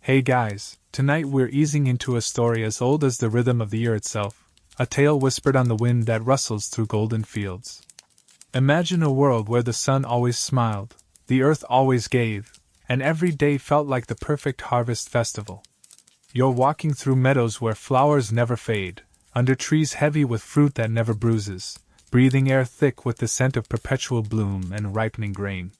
Hey guys, tonight we're easing into a story as old as the rhythm of the year itself, a tale whispered on the wind that rustles through golden fields. Imagine a world where the sun always smiled, the earth always gave, and every day felt like the perfect harvest festival. You're walking through meadows where flowers never fade, under trees heavy with fruit that never bruises, breathing air thick with the scent of perpetual bloom and ripening grain.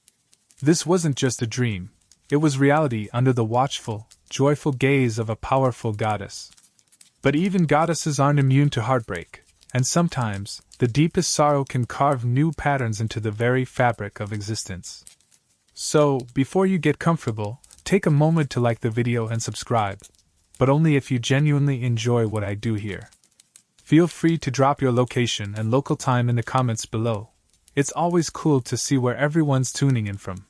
This wasn't just a dream, it was reality under the watchful, joyful gaze of a powerful goddess. But even goddesses aren't immune to heartbreak, and sometimes, the deepest sorrow can carve new patterns into the very fabric of existence. So, before you get comfortable, take a moment to like the video and subscribe, but only if you genuinely enjoy what I do here. Feel free to drop your location and local time in the comments below. It's always cool to see where everyone's tuning in from.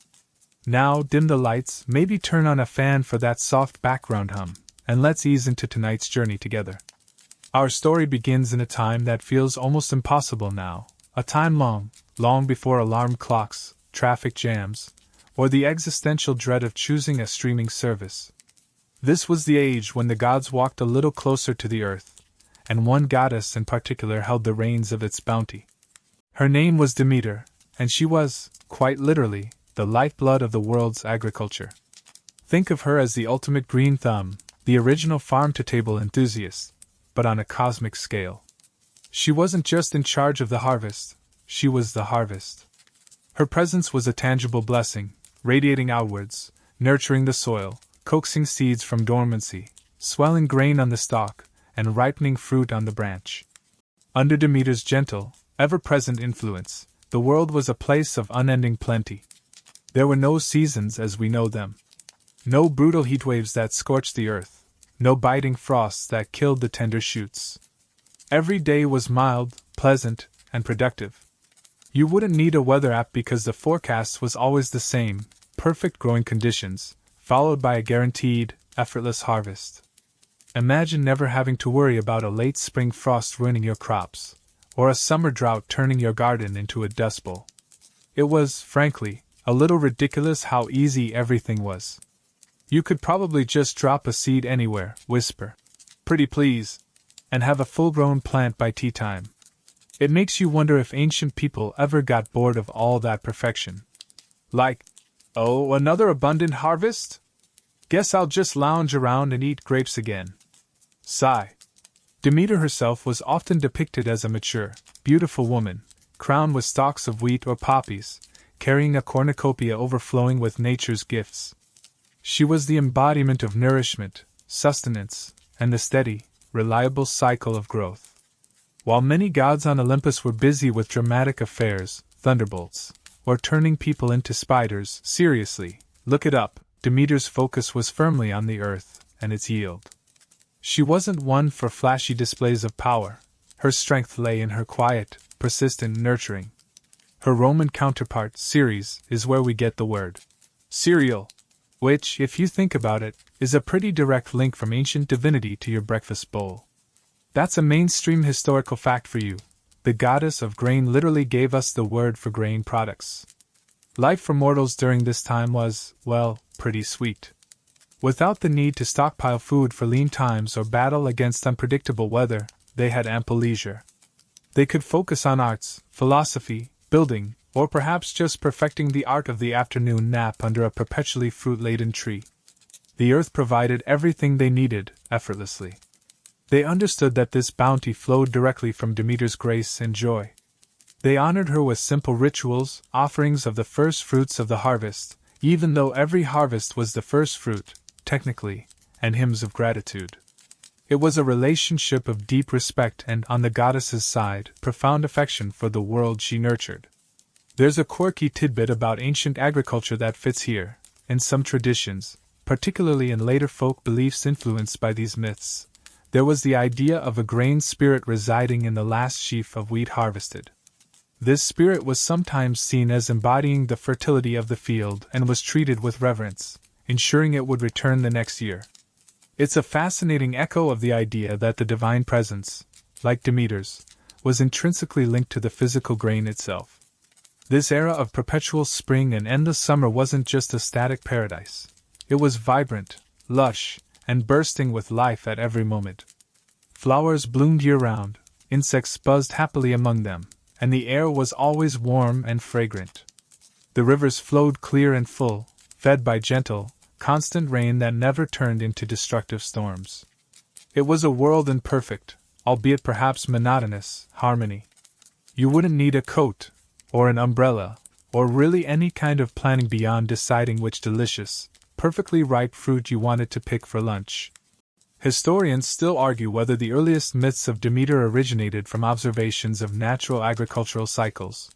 Now, dim the lights, maybe turn on a fan for that soft background hum, and let's ease into tonight's journey together. Our story begins in a time that feels almost impossible now, a time long before alarm clocks, traffic jams, or the existential dread of choosing a streaming service. This was the age when the gods walked a little closer to the earth, and one goddess in particular held the reins of its bounty. Her name was Demeter, and she was, quite literally, the lifeblood of the world's agriculture. Think of her as the ultimate green thumb, the original farm-to-table enthusiast, but on a cosmic scale. She wasn't just in charge of the harvest, she was the harvest. Her presence was a tangible blessing, radiating outwards, nurturing the soil, coaxing seeds from dormancy, swelling grain on the stalk, and ripening fruit on the branch. Under Demeter's gentle, ever-present influence, the world was a place of unending plenty. There were no seasons as we know them. No brutal heatwaves that scorched the earth, no biting frosts that killed the tender shoots. Every day was mild, pleasant, and productive. You wouldn't need a weather app because the forecast was always the same, perfect growing conditions, followed by a guaranteed, effortless harvest. Imagine never having to worry about a late spring frost ruining your crops, or a summer drought turning your garden into a dust bowl. It was, frankly, a little ridiculous how easy everything was. You could probably just drop a seed anywhere, whisper, "Pretty please," and have a full-grown plant by tea time. It makes you wonder if ancient people ever got bored of all that perfection. Like, oh, another abundant harvest? Guess I'll just lounge around and eat grapes again. Sigh. Demeter herself was often depicted as a mature, beautiful woman, crowned with stalks of wheat or poppies, carrying a cornucopia overflowing with nature's gifts. She was the embodiment of nourishment, sustenance, and the steady, reliable cycle of growth. While many gods on Olympus were busy with dramatic affairs, thunderbolts, or turning people into spiders, seriously, look it up, Demeter's focus was firmly on the earth and its yield. She wasn't one for flashy displays of power. Her strength lay in her quiet, persistent nurturing. Her Roman counterpart, Ceres, is where we get the word cereal, which, if you think about it, is a pretty direct link from ancient divinity to your breakfast bowl. That's a mainstream historical fact for you. The goddess of grain literally gave us the word for grain products. Life for mortals during this time was, well, pretty sweet. Without the need to stockpile food for lean times or battle against unpredictable weather, they had ample leisure. They could focus on arts, philosophy, building, or perhaps just perfecting the art of the afternoon nap under a perpetually fruit-laden tree. The earth provided everything they needed, effortlessly. They understood that this bounty flowed directly from Demeter's grace and joy. They honored her with simple rituals, offerings of the first fruits of the harvest, even though every harvest was the first fruit, technically, and hymns of gratitude. It was a relationship of deep respect and, on the goddess's side, profound affection for the world she nurtured. There's a quirky tidbit about ancient agriculture that fits here. In some traditions, particularly in later folk beliefs influenced by these myths, there was the idea of a grain spirit residing in the last sheaf of wheat harvested. This spirit was sometimes seen as embodying the fertility of the field and was treated with reverence, ensuring it would return the next year. It's a fascinating echo of the idea that the divine presence, like Demeter's, was intrinsically linked to the physical grain itself. This era of perpetual spring and endless summer wasn't just a static paradise. It was vibrant, lush, and bursting with life at every moment. Flowers bloomed year-round, insects buzzed happily among them, and the air was always warm and fragrant. The rivers flowed clear and full, fed by gentle, constant rain that never turned into destructive storms. It was a world in perfect, albeit perhaps monotonous, harmony. You wouldn't need a coat, or an umbrella, or really any kind of planning beyond deciding which delicious, perfectly ripe fruit you wanted to pick for lunch. Historians still argue whether the earliest myths of Demeter originated from observations of natural agricultural cycles,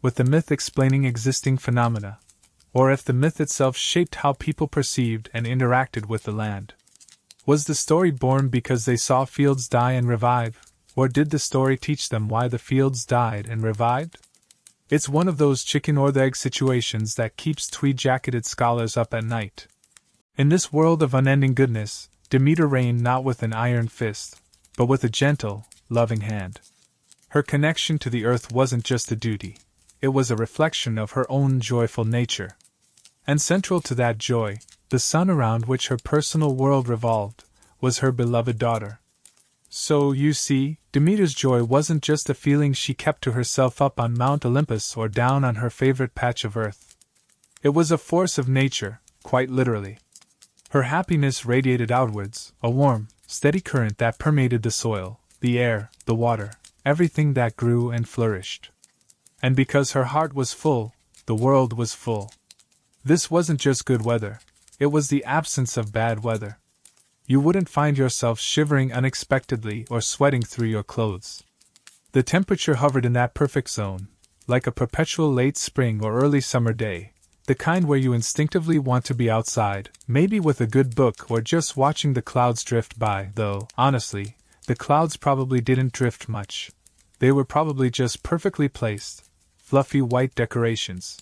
with the myth explaining existing phenomena, or if the myth itself shaped how people perceived and interacted with the land. Was the story born because they saw fields die and revive, or did the story teach them why the fields died and revived? It's one of those chicken or the egg situations that keeps tweed-jacketed scholars up at night. In this world of unending goodness, Demeter reigned not with an iron fist, but with a gentle, loving hand. Her connection to the earth wasn't just a duty, it was a reflection of her own joyful nature. And central to that joy, the sun around which her personal world revolved, was her beloved daughter. So, you see, Demeter's joy wasn't just a feeling she kept to herself up on Mount Olympus or down on her favorite patch of earth. It was a force of nature, quite literally. Her happiness radiated outwards, a warm, steady current that permeated the soil, the air, the water, everything that grew and flourished. And because her heart was full, the world was full. This wasn't just good weather, it was the absence of bad weather. You wouldn't find yourself shivering unexpectedly or sweating through your clothes. The temperature hovered in that perfect zone, like a perpetual late spring or early summer day, the kind where you instinctively want to be outside, maybe with a good book or just watching the clouds drift by, though, honestly, the clouds probably didn't drift much. They were probably just perfectly placed, fluffy white decorations.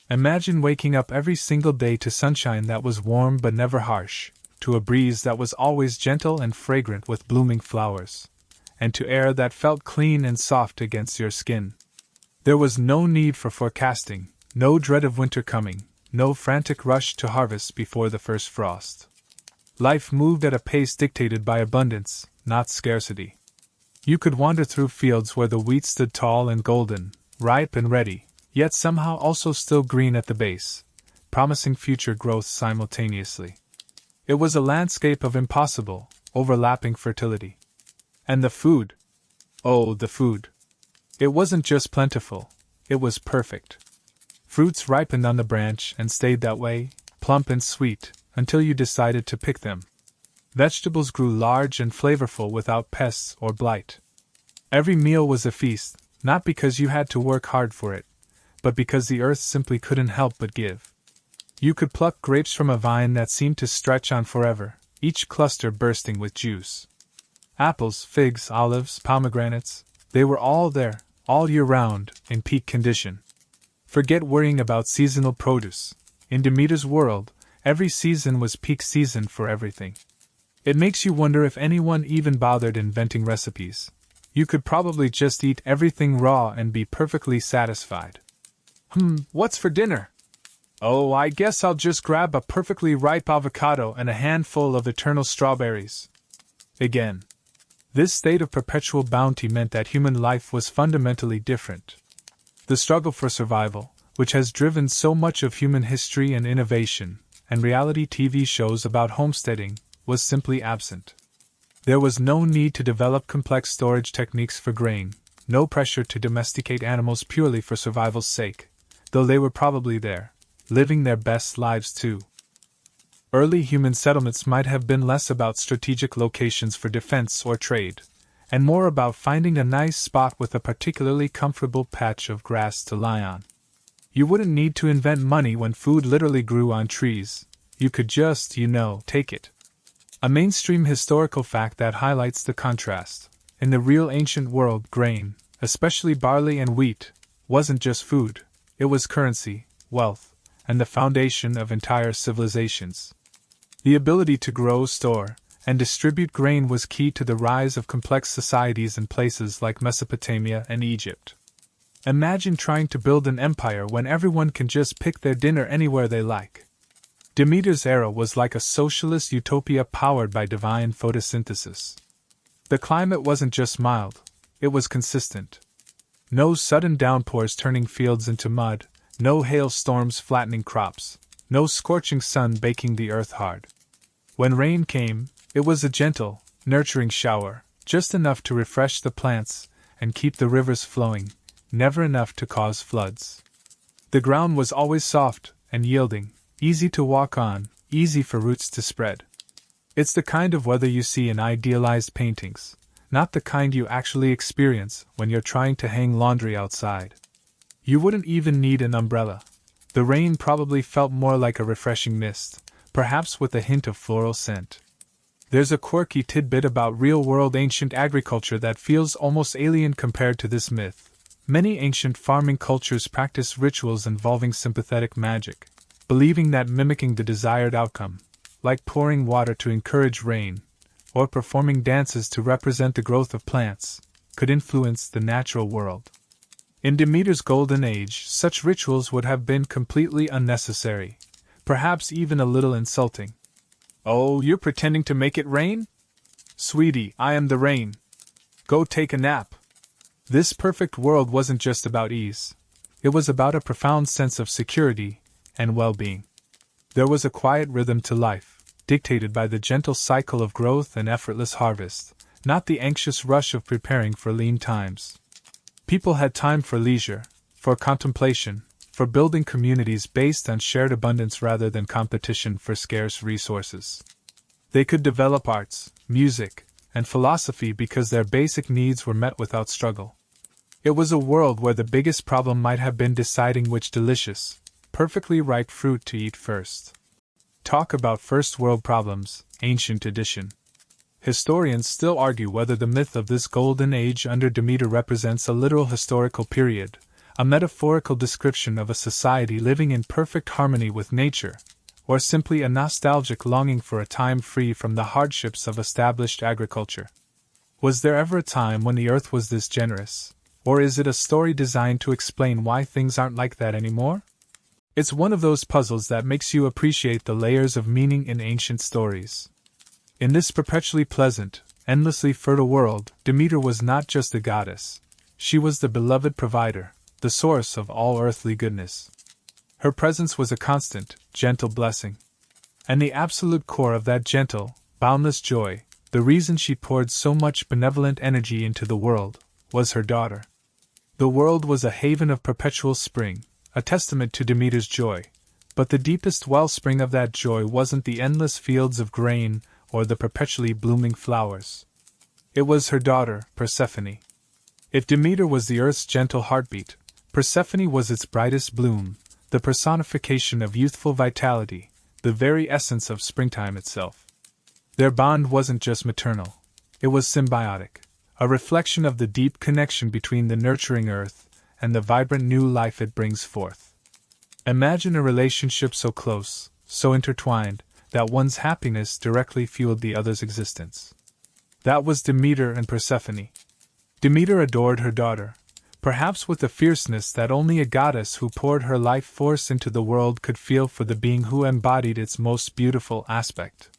Imagine waking up every single day to sunshine that was warm but never harsh, to a breeze that was always gentle and fragrant with blooming flowers, and to air that felt clean and soft against your skin. There was no need for forecasting, no dread of winter coming, no frantic rush to harvest before the first frost. Life moved at a pace dictated by abundance, not scarcity. You could wander through fields where the wheat stood tall and golden, ripe and ready, yet somehow also still green at the base, promising future growth simultaneously. It was a landscape of impossible, overlapping fertility. And the food. Oh, the food. It wasn't just plentiful, it was perfect. Fruits ripened on the branch and stayed that way, plump and sweet, until you decided to pick them. Vegetables grew large and flavorful without pests or blight. Every meal was a feast, not because you had to work hard for it, but because the earth simply couldn't help but give. You could pluck grapes from a vine that seemed to stretch on forever, each cluster bursting with juice. Apples, figs, olives, pomegranates, they were all there, all year round, in peak condition. Forget worrying about seasonal produce. In Demeter's world, every season was peak season for everything. It makes you wonder if anyone even bothered inventing recipes. You could probably just eat everything raw and be perfectly satisfied. What's for dinner? Oh, I guess I'll just grab a perfectly ripe avocado and a handful of eternal strawberries. Again. This state of perpetual bounty meant that human life was fundamentally different. The struggle for survival, which has driven so much of human history and innovation, and reality TV shows about homesteading, was simply absent. There was no need to develop complex storage techniques for grain, no pressure to domesticate animals purely for survival's sake, though they were probably there, living their best lives too. Early human settlements might have been less about strategic locations for defense or trade, and more about finding a nice spot with a particularly comfortable patch of grass to lie on. You wouldn't need to invent money when food literally grew on trees, you could just, take it. A mainstream historical fact that highlights the contrast. In the real ancient world, grain, especially barley and wheat, wasn't just food, it was currency, wealth, and the foundation of entire civilizations. The ability to grow, store, and distribute grain was key to the rise of complex societies in places like Mesopotamia and Egypt. Imagine trying to build an empire when everyone can just pick their dinner anywhere they like. Demeter's era was like a socialist utopia powered by divine photosynthesis. The climate wasn't just mild, it was consistent. No sudden downpours turning fields into mud, no hailstorms flattening crops, no scorching sun baking the earth hard. When rain came, it was a gentle, nurturing shower, just enough to refresh the plants and keep the rivers flowing, never enough to cause floods. The ground was always soft and yielding, easy to walk on, easy for roots to spread. It's the kind of weather you see in idealized paintings, not the kind you actually experience when you're trying to hang laundry outside. You wouldn't even need an umbrella. The rain probably felt more like a refreshing mist, perhaps with a hint of floral scent. There's a quirky tidbit about real-world ancient agriculture that feels almost alien compared to this myth. Many ancient farming cultures practice rituals involving sympathetic magic, believing that mimicking the desired outcome, like pouring water to encourage rain, or performing dances to represent the growth of plants, could influence the natural world. In Demeter's golden age, such rituals would have been completely unnecessary, perhaps even a little insulting. "Oh, you're pretending to make it rain? Sweetie, I am the rain. Go take a nap." This perfect world wasn't just about ease. It was about a profound sense of security and well-being. There was a quiet rhythm to life, dictated by the gentle cycle of growth and effortless harvest, not the anxious rush of preparing for lean times. People had time for leisure, for contemplation, for building communities based on shared abundance rather than competition for scarce resources. They could develop arts, music, and philosophy because their basic needs were met without struggle. It was a world where the biggest problem might have been deciding which delicious, perfectly ripe fruit to eat first. Talk about first world problems, ancient edition. Historians still argue whether the myth of this golden age under Demeter represents a literal historical period, a metaphorical description of a society living in perfect harmony with nature, or simply a nostalgic longing for a time free from the hardships of established agriculture. Was there ever a time when the earth was this generous, or is it a story designed to explain why things aren't like that anymore? It's one of those puzzles that makes you appreciate the layers of meaning in ancient stories. In this perpetually pleasant, endlessly fertile world, Demeter was not just a goddess. She was the beloved provider, the source of all earthly goodness. Her presence was a constant, gentle blessing. And the absolute core of that gentle, boundless joy, the reason she poured so much benevolent energy into the world, was her daughter. The world was a haven of perpetual spring, a testament to Demeter's joy, but the deepest wellspring of that joy wasn't the endless fields of grain or the perpetually blooming flowers. It was her daughter, Persephone. If Demeter was the earth's gentle heartbeat, Persephone was its brightest bloom, the personification of youthful vitality, the very essence of springtime itself. Their bond wasn't just maternal, it was symbiotic, a reflection of the deep connection between the nurturing earth and the vibrant new life it brings forth. Imagine a relationship so close, so intertwined, that one's happiness directly fueled the other's existence. That was Demeter and Persephone. Demeter adored her daughter, perhaps with a fierceness that only a goddess who poured her life force into the world could feel for the being who embodied its most beautiful aspect.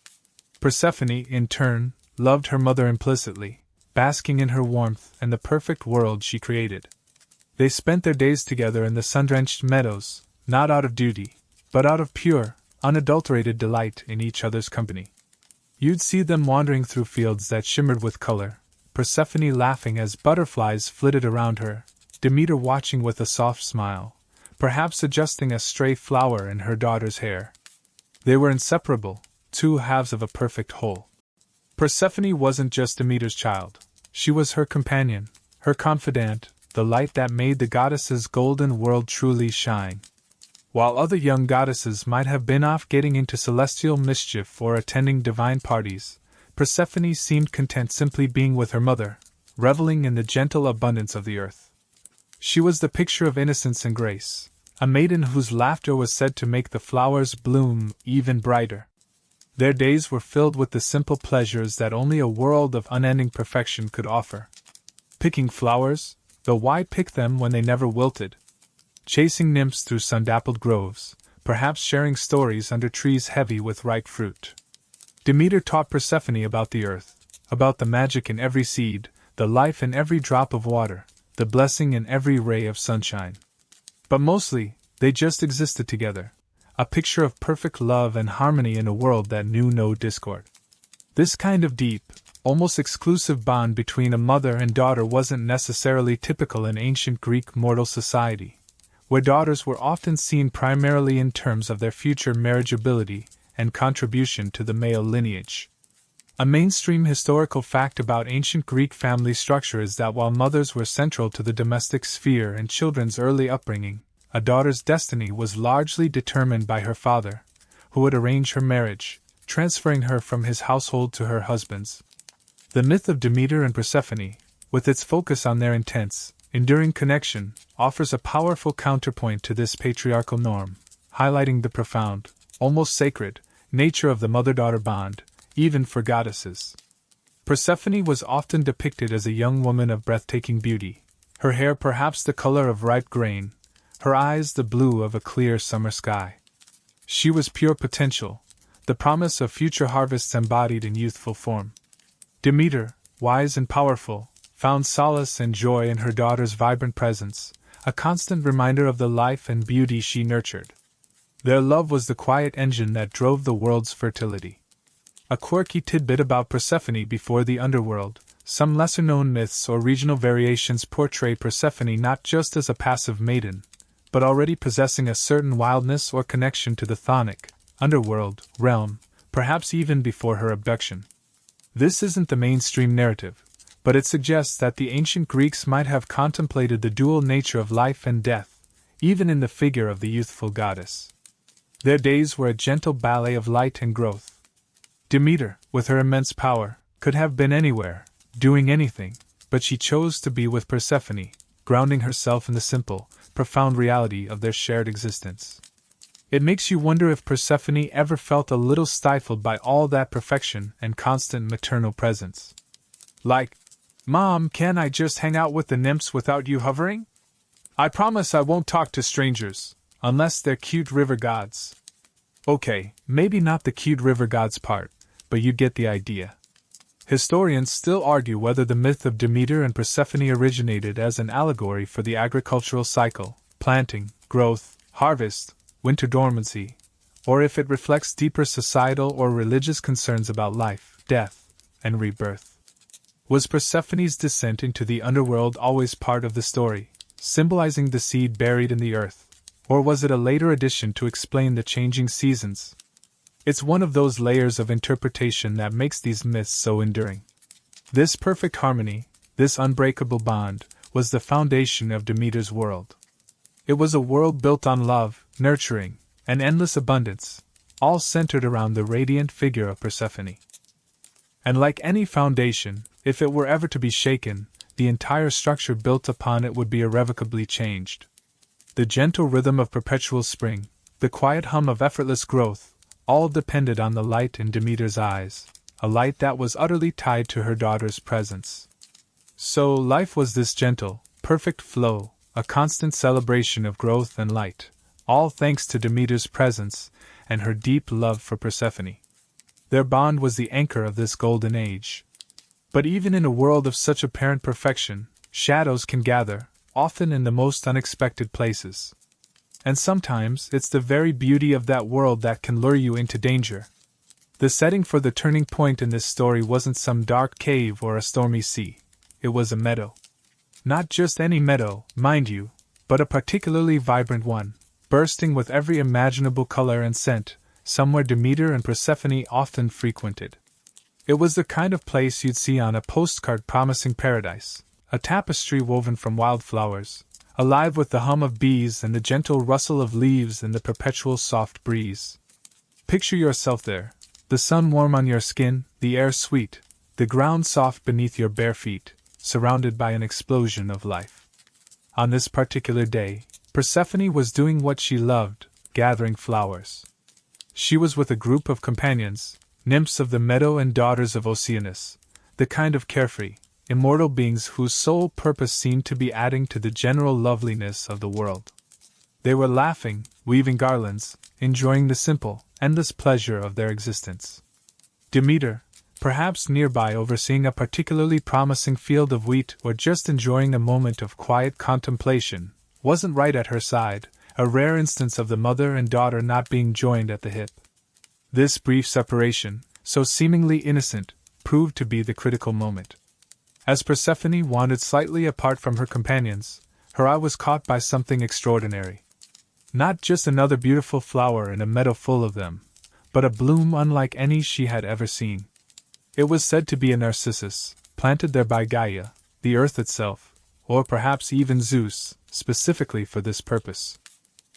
Persephone, in turn, loved her mother implicitly, basking in her warmth and the perfect world she created. They spent their days together in the sun-drenched meadows, not out of duty, but out of pure, unadulterated delight in each other's company. You'd see them wandering through fields that shimmered with color, Persephone laughing as butterflies flitted around her, Demeter watching with a soft smile, perhaps adjusting a stray flower in her daughter's hair. They were inseparable, two halves of a perfect whole. Persephone wasn't just Demeter's child, she was her companion, her confidant, the light that made the goddess's golden world truly shine. While other young goddesses might have been off getting into celestial mischief or attending divine parties, Persephone seemed content simply being with her mother, reveling in the gentle abundance of the earth. She was the picture of innocence and grace, a maiden whose laughter was said to make the flowers bloom even brighter. Their days were filled with the simple pleasures that only a world of unending perfection could offer. Picking flowers, though why pick them when they never wilted? Chasing nymphs through sun-dappled groves, perhaps sharing stories under trees heavy with ripe fruit. Demeter taught Persephone about the earth, about the magic in every seed, the life in every drop of water, the blessing in every ray of sunshine. But mostly, they just existed together, a picture of perfect love and harmony in a world that knew no discord. This kind of deep, almost exclusive bond between a mother and daughter wasn't necessarily typical in ancient Greek mortal society, where daughters were often seen primarily in terms of their future marriageability and contribution to the male lineage. A mainstream historical fact about ancient Greek family structure is that while mothers were central to the domestic sphere and children's early upbringing, a daughter's destiny was largely determined by her father, who would arrange her marriage, transferring her from his household to her husband's. The myth of Demeter and Persephone, with its focus on their intense, enduring connection, offers a powerful counterpoint to this patriarchal norm, highlighting the profound, almost sacred, nature of the mother-daughter bond, even for goddesses. Persephone was often depicted as a young woman of breathtaking beauty, her hair perhaps the color of ripe grain, her eyes the blue of a clear summer sky. She was pure potential, the promise of future harvests embodied in youthful form. Demeter, wise and powerful, found solace and joy in her daughter's vibrant presence, a constant reminder of the life and beauty she nurtured. Their love was the quiet engine that drove the world's fertility. A quirky tidbit about Persephone before the underworld: some lesser-known myths or regional variations portray Persephone not just as a passive maiden, but already possessing a certain wildness or connection to the chthonic, underworld, realm, perhaps even before her abduction. This isn't the mainstream narrative, but it suggests that the ancient Greeks might have contemplated the dual nature of life and death, even in the figure of the youthful goddess. Their days were a gentle ballet of light and growth. Demeter, with her immense power, could have been anywhere, doing anything, but she chose to be with Persephone, grounding herself in the simple, profound reality of their shared existence. It makes you wonder if Persephone ever felt a little stifled by all that perfection and constant maternal presence. Like, "Mom, can I just hang out with the nymphs without you hovering? I promise I won't talk to strangers, unless they're cute river gods." Okay, maybe not the cute river gods part, but you get the idea. Historians still argue whether the myth of Demeter and Persephone originated as an allegory for the agricultural cycle, planting, growth, harvest, winter dormancy, or if it reflects deeper societal or religious concerns about life, death, and rebirth. Was Persephone's descent into the underworld always part of the story, symbolizing the seed buried in the earth, or was it a later addition to explain the changing seasons? It's one of those layers of interpretation that makes these myths so enduring. This perfect harmony, this unbreakable bond, was the foundation of Demeter's world. It was a world built on love, nurturing, and endless abundance, all centered around the radiant figure of Persephone. And like any foundation, if it were ever to be shaken, the entire structure built upon it would be irrevocably changed. The gentle rhythm of perpetual spring, the quiet hum of effortless growth, all depended on the light in Demeter's eyes, a light that was utterly tied to her daughter's presence. So life was this gentle, perfect flow, a constant celebration of growth and light, all thanks to Demeter's presence and her deep love for Persephone. Their bond was the anchor of this golden age. But even in a world of such apparent perfection, shadows can gather, often in the most unexpected places. And sometimes it's the very beauty of that world that can lure you into danger. The setting for the turning point in this story wasn't some dark cave or a stormy sea. It was a meadow. Not just any meadow, mind you, but a particularly vibrant one, bursting with every imaginable color and scent, somewhere Demeter and Persephone often frequented. It was the kind of place you'd see on a postcard promising paradise, a tapestry woven from wildflowers, alive with the hum of bees and the gentle rustle of leaves in the perpetual soft breeze. Picture yourself there, the sun warm on your skin, the air sweet, the ground soft beneath your bare feet, surrounded by an explosion of life. On this particular day, Persephone was doing what she loved, gathering flowers. She was with a group of companions, nymphs of the meadow and daughters of Oceanus, the kind of carefree, immortal beings whose sole purpose seemed to be adding to the general loveliness of the world. They were laughing, weaving garlands, enjoying the simple, endless pleasure of their existence. Demeter, perhaps nearby overseeing a particularly promising field of wheat or just enjoying a moment of quiet contemplation, wasn't right at her side, a rare instance of the mother and daughter not being joined at the hip. This brief separation, so seemingly innocent, proved to be the critical moment. As Persephone wandered slightly apart from her companions, her eye was caught by something extraordinary. Not just another beautiful flower in a meadow full of them, but a bloom unlike any she had ever seen. It was said to be a narcissus, planted there by Gaia, the earth itself, or perhaps even Zeus, specifically for this purpose.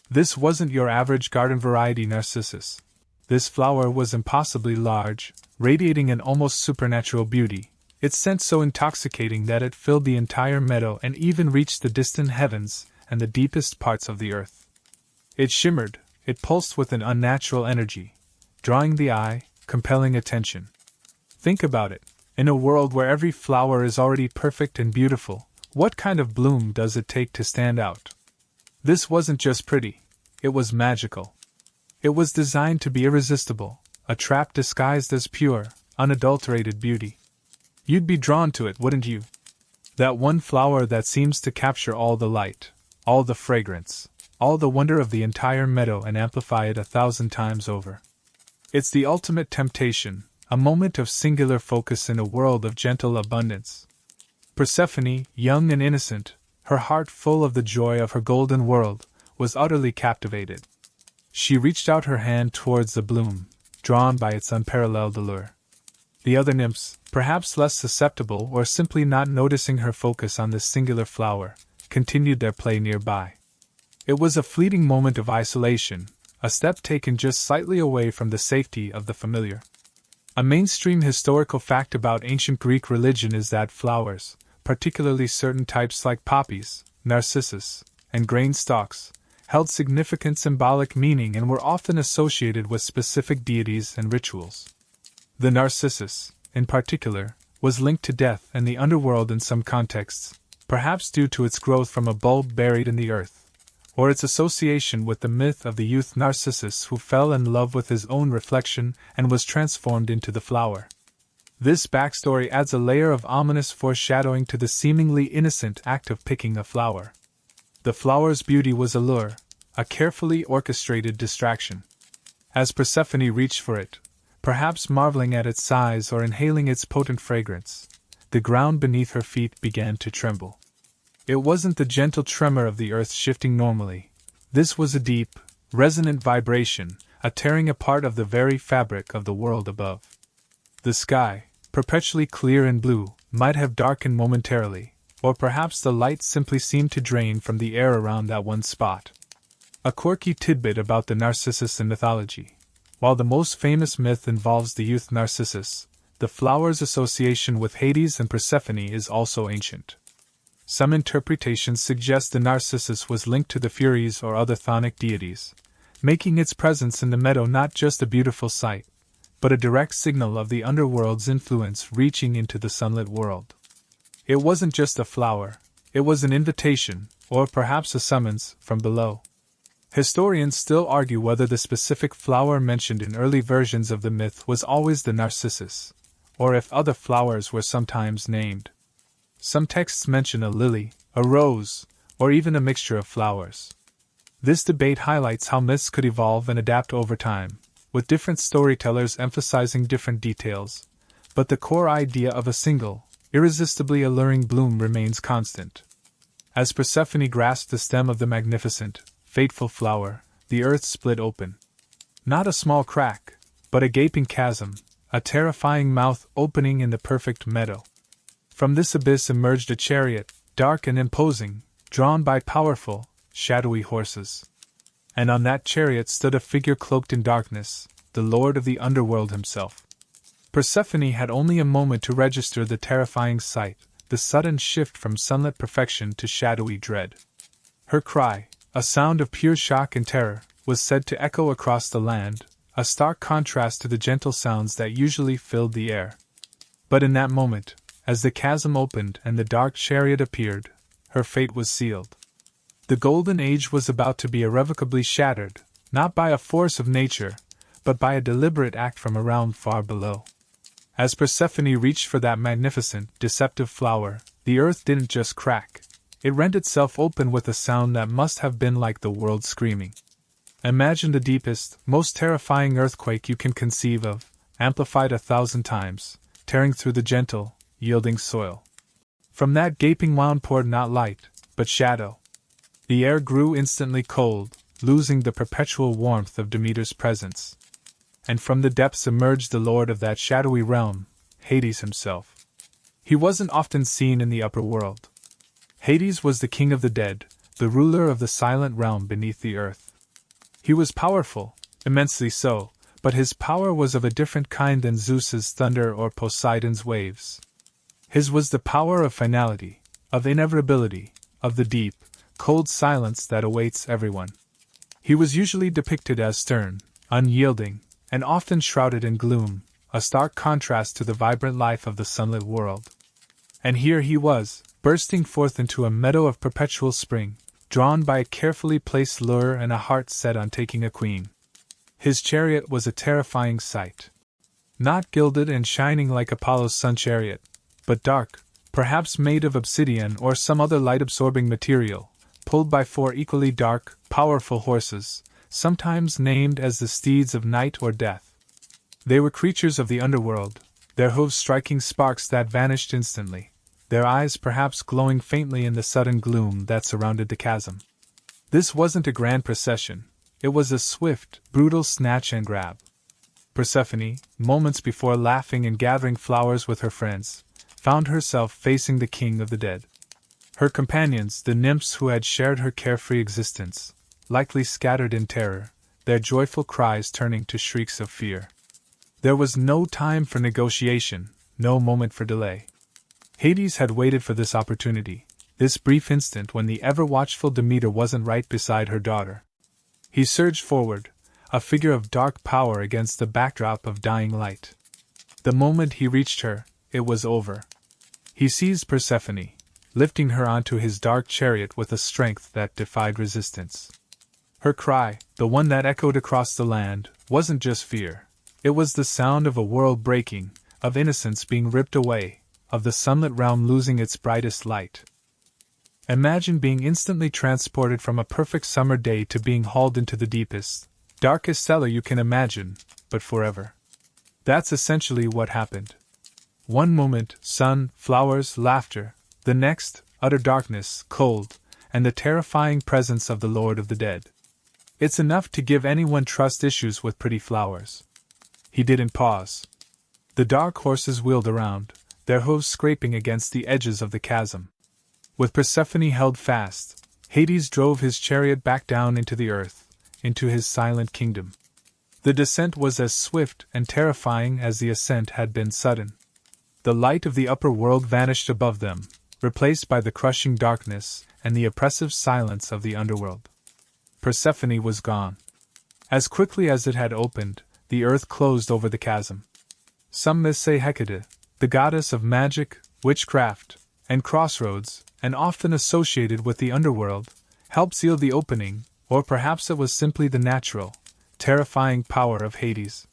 This wasn't your average garden variety narcissus. This flower was impossibly large, radiating an almost supernatural beauty, its scent so intoxicating that it filled the entire meadow and even reached the distant heavens and the deepest parts of the earth. It shimmered, it pulsed with an unnatural energy, drawing the eye, compelling attention. Think about it. In a world where every flower is already perfect and beautiful, what kind of bloom does it take to stand out? This wasn't just pretty, it was magical. It was designed to be irresistible, a trap disguised as pure, unadulterated beauty. You'd be drawn to it, wouldn't you? That one flower that seems to capture all the light, all the fragrance, all the wonder of the entire meadow and amplify it 1,000 times over. It's the ultimate temptation, a moment of singular focus in a world of gentle abundance. Persephone, young and innocent, her heart full of the joy of her golden world, was utterly captivated. She reached out her hand towards the bloom, drawn by its unparalleled allure. The other nymphs, perhaps less susceptible or simply not noticing her focus on this singular flower, continued their play nearby. It was a fleeting moment of isolation, a step taken just slightly away from the safety of the familiar. A mainstream historical fact about ancient Greek religion is that flowers, particularly certain types like poppies, narcissus, and grain stalks, held significant symbolic meaning and were often associated with specific deities and rituals. The narcissus, in particular, was linked to death and the underworld in some contexts, perhaps due to its growth from a bulb buried in the earth, or its association with the myth of the youth Narcissus who fell in love with his own reflection and was transformed into the flower. This backstory adds a layer of ominous foreshadowing to the seemingly innocent act of picking a flower. The flower's beauty was a lure, a carefully orchestrated distraction. As Persephone reached for it, perhaps marveling at its size or inhaling its potent fragrance, the ground beneath her feet began to tremble. It wasn't the gentle tremor of the earth shifting normally. This was a deep, resonant vibration, a tearing apart of the very fabric of the world above. The sky, perpetually clear and blue, might have darkened momentarily, or perhaps the light simply seemed to drain from the air around that one spot. A quirky tidbit about the Narcissus in mythology. While the most famous myth involves the youth Narcissus, the flower's association with Hades and Persephone is also ancient. Some interpretations suggest the Narcissus was linked to the Furies or other chthonic deities, making its presence in the meadow not just a beautiful sight, but a direct signal of the underworld's influence reaching into the sunlit world. It wasn't just a flower, it was an invitation, or perhaps a summons, from below. Historians still argue whether the specific flower mentioned in early versions of the myth was always the narcissus, or if other flowers were sometimes named. Some texts mention a lily, a rose, or even a mixture of flowers. This debate highlights how myths could evolve and adapt over time, with different storytellers emphasizing different details, but the core idea of a single, irresistibly alluring bloom remains constant. As Persephone grasped the stem of the magnificent, fateful flower, the earth split open. Not a small crack, but a gaping chasm, a terrifying mouth opening in the perfect meadow. From this abyss emerged a chariot, dark and imposing, drawn by powerful, shadowy horses. And on that chariot stood a figure cloaked in darkness, the lord of the underworld himself. Persephone had only a moment to register the terrifying sight, the sudden shift from sunlit perfection to shadowy dread. Her cry, a sound of pure shock and terror, was said to echo across the land, a stark contrast to the gentle sounds that usually filled the air. But in that moment, as the chasm opened and the dark chariot appeared, her fate was sealed. The Golden Age was about to be irrevocably shattered, not by a force of nature, but by a deliberate act from a realm far below. As Persephone reached for that magnificent, deceptive flower, the earth didn't just crack. It rent itself open with a sound that must have been like the world screaming. Imagine the deepest, most terrifying earthquake you can conceive of, amplified 1,000 times, tearing through the gentle, yielding soil. From that gaping wound poured not light, but shadow. The air grew instantly cold, losing the perpetual warmth of Demeter's presence. And from the depths emerged the lord of that shadowy realm, Hades himself. He wasn't often seen in the upper world. Hades was the king of the dead, the ruler of the silent realm beneath the earth. He was powerful, immensely so, but his power was of a different kind than Zeus's thunder or Poseidon's waves. His was the power of finality, of inevitability, of the deep, cold silence that awaits everyone. He was usually depicted as stern, unyielding, and often shrouded in gloom, a stark contrast to the vibrant life of the sunlit world. And here he was, bursting forth into a meadow of perpetual spring, drawn by a carefully placed lure and a heart set on taking a queen. His chariot was a terrifying sight. Not gilded and shining like Apollo's sun chariot, but dark, perhaps made of obsidian or some other light-absorbing material, pulled by 4 equally dark, powerful horses, sometimes named as the steeds of night or death. They were creatures of the underworld, their hooves striking sparks that vanished instantly, their eyes perhaps glowing faintly in the sudden gloom that surrounded the chasm. This wasn't a grand procession, it was a swift, brutal snatch and grab. Persephone, moments before laughing and gathering flowers with her friends, found herself facing the king of the dead. Her companions, the nymphs who had shared her carefree existence, likely scattered in terror, their joyful cries turning to shrieks of fear. There was no time for negotiation, no moment for delay. Hades had waited for this opportunity, this brief instant when the ever-watchful Demeter wasn't right beside her daughter. He surged forward, a figure of dark power against the backdrop of dying light. The moment he reached her, it was over. He seized Persephone, lifting her onto his dark chariot with a strength that defied resistance. Her cry, the one that echoed across the land, wasn't just fear. It was the sound of a world breaking, of innocence being ripped away, of the sunlit realm losing its brightest light. Imagine being instantly transported from a perfect summer day to being hauled into the deepest, darkest cellar you can imagine, but forever. That's essentially what happened. One moment, sun, flowers, laughter; the next, utter darkness, cold, and the terrifying presence of the Lord of the Dead. It's enough to give anyone trust issues with pretty flowers. He didn't pause. The dark horses wheeled around, their hooves scraping against the edges of the chasm. With Persephone held fast, Hades drove his chariot back down into the earth, into his silent kingdom. The descent was as swift and terrifying as the ascent had been sudden. The light of the upper world vanished above them, replaced by the crushing darkness and the oppressive silence of the underworld. Persephone was gone. As quickly as it had opened, the earth closed over the chasm. Some myths say Hecate, the goddess of magic, witchcraft, and crossroads, and often associated with the underworld, helped seal the opening, or perhaps it was simply the natural, terrifying power of Hades.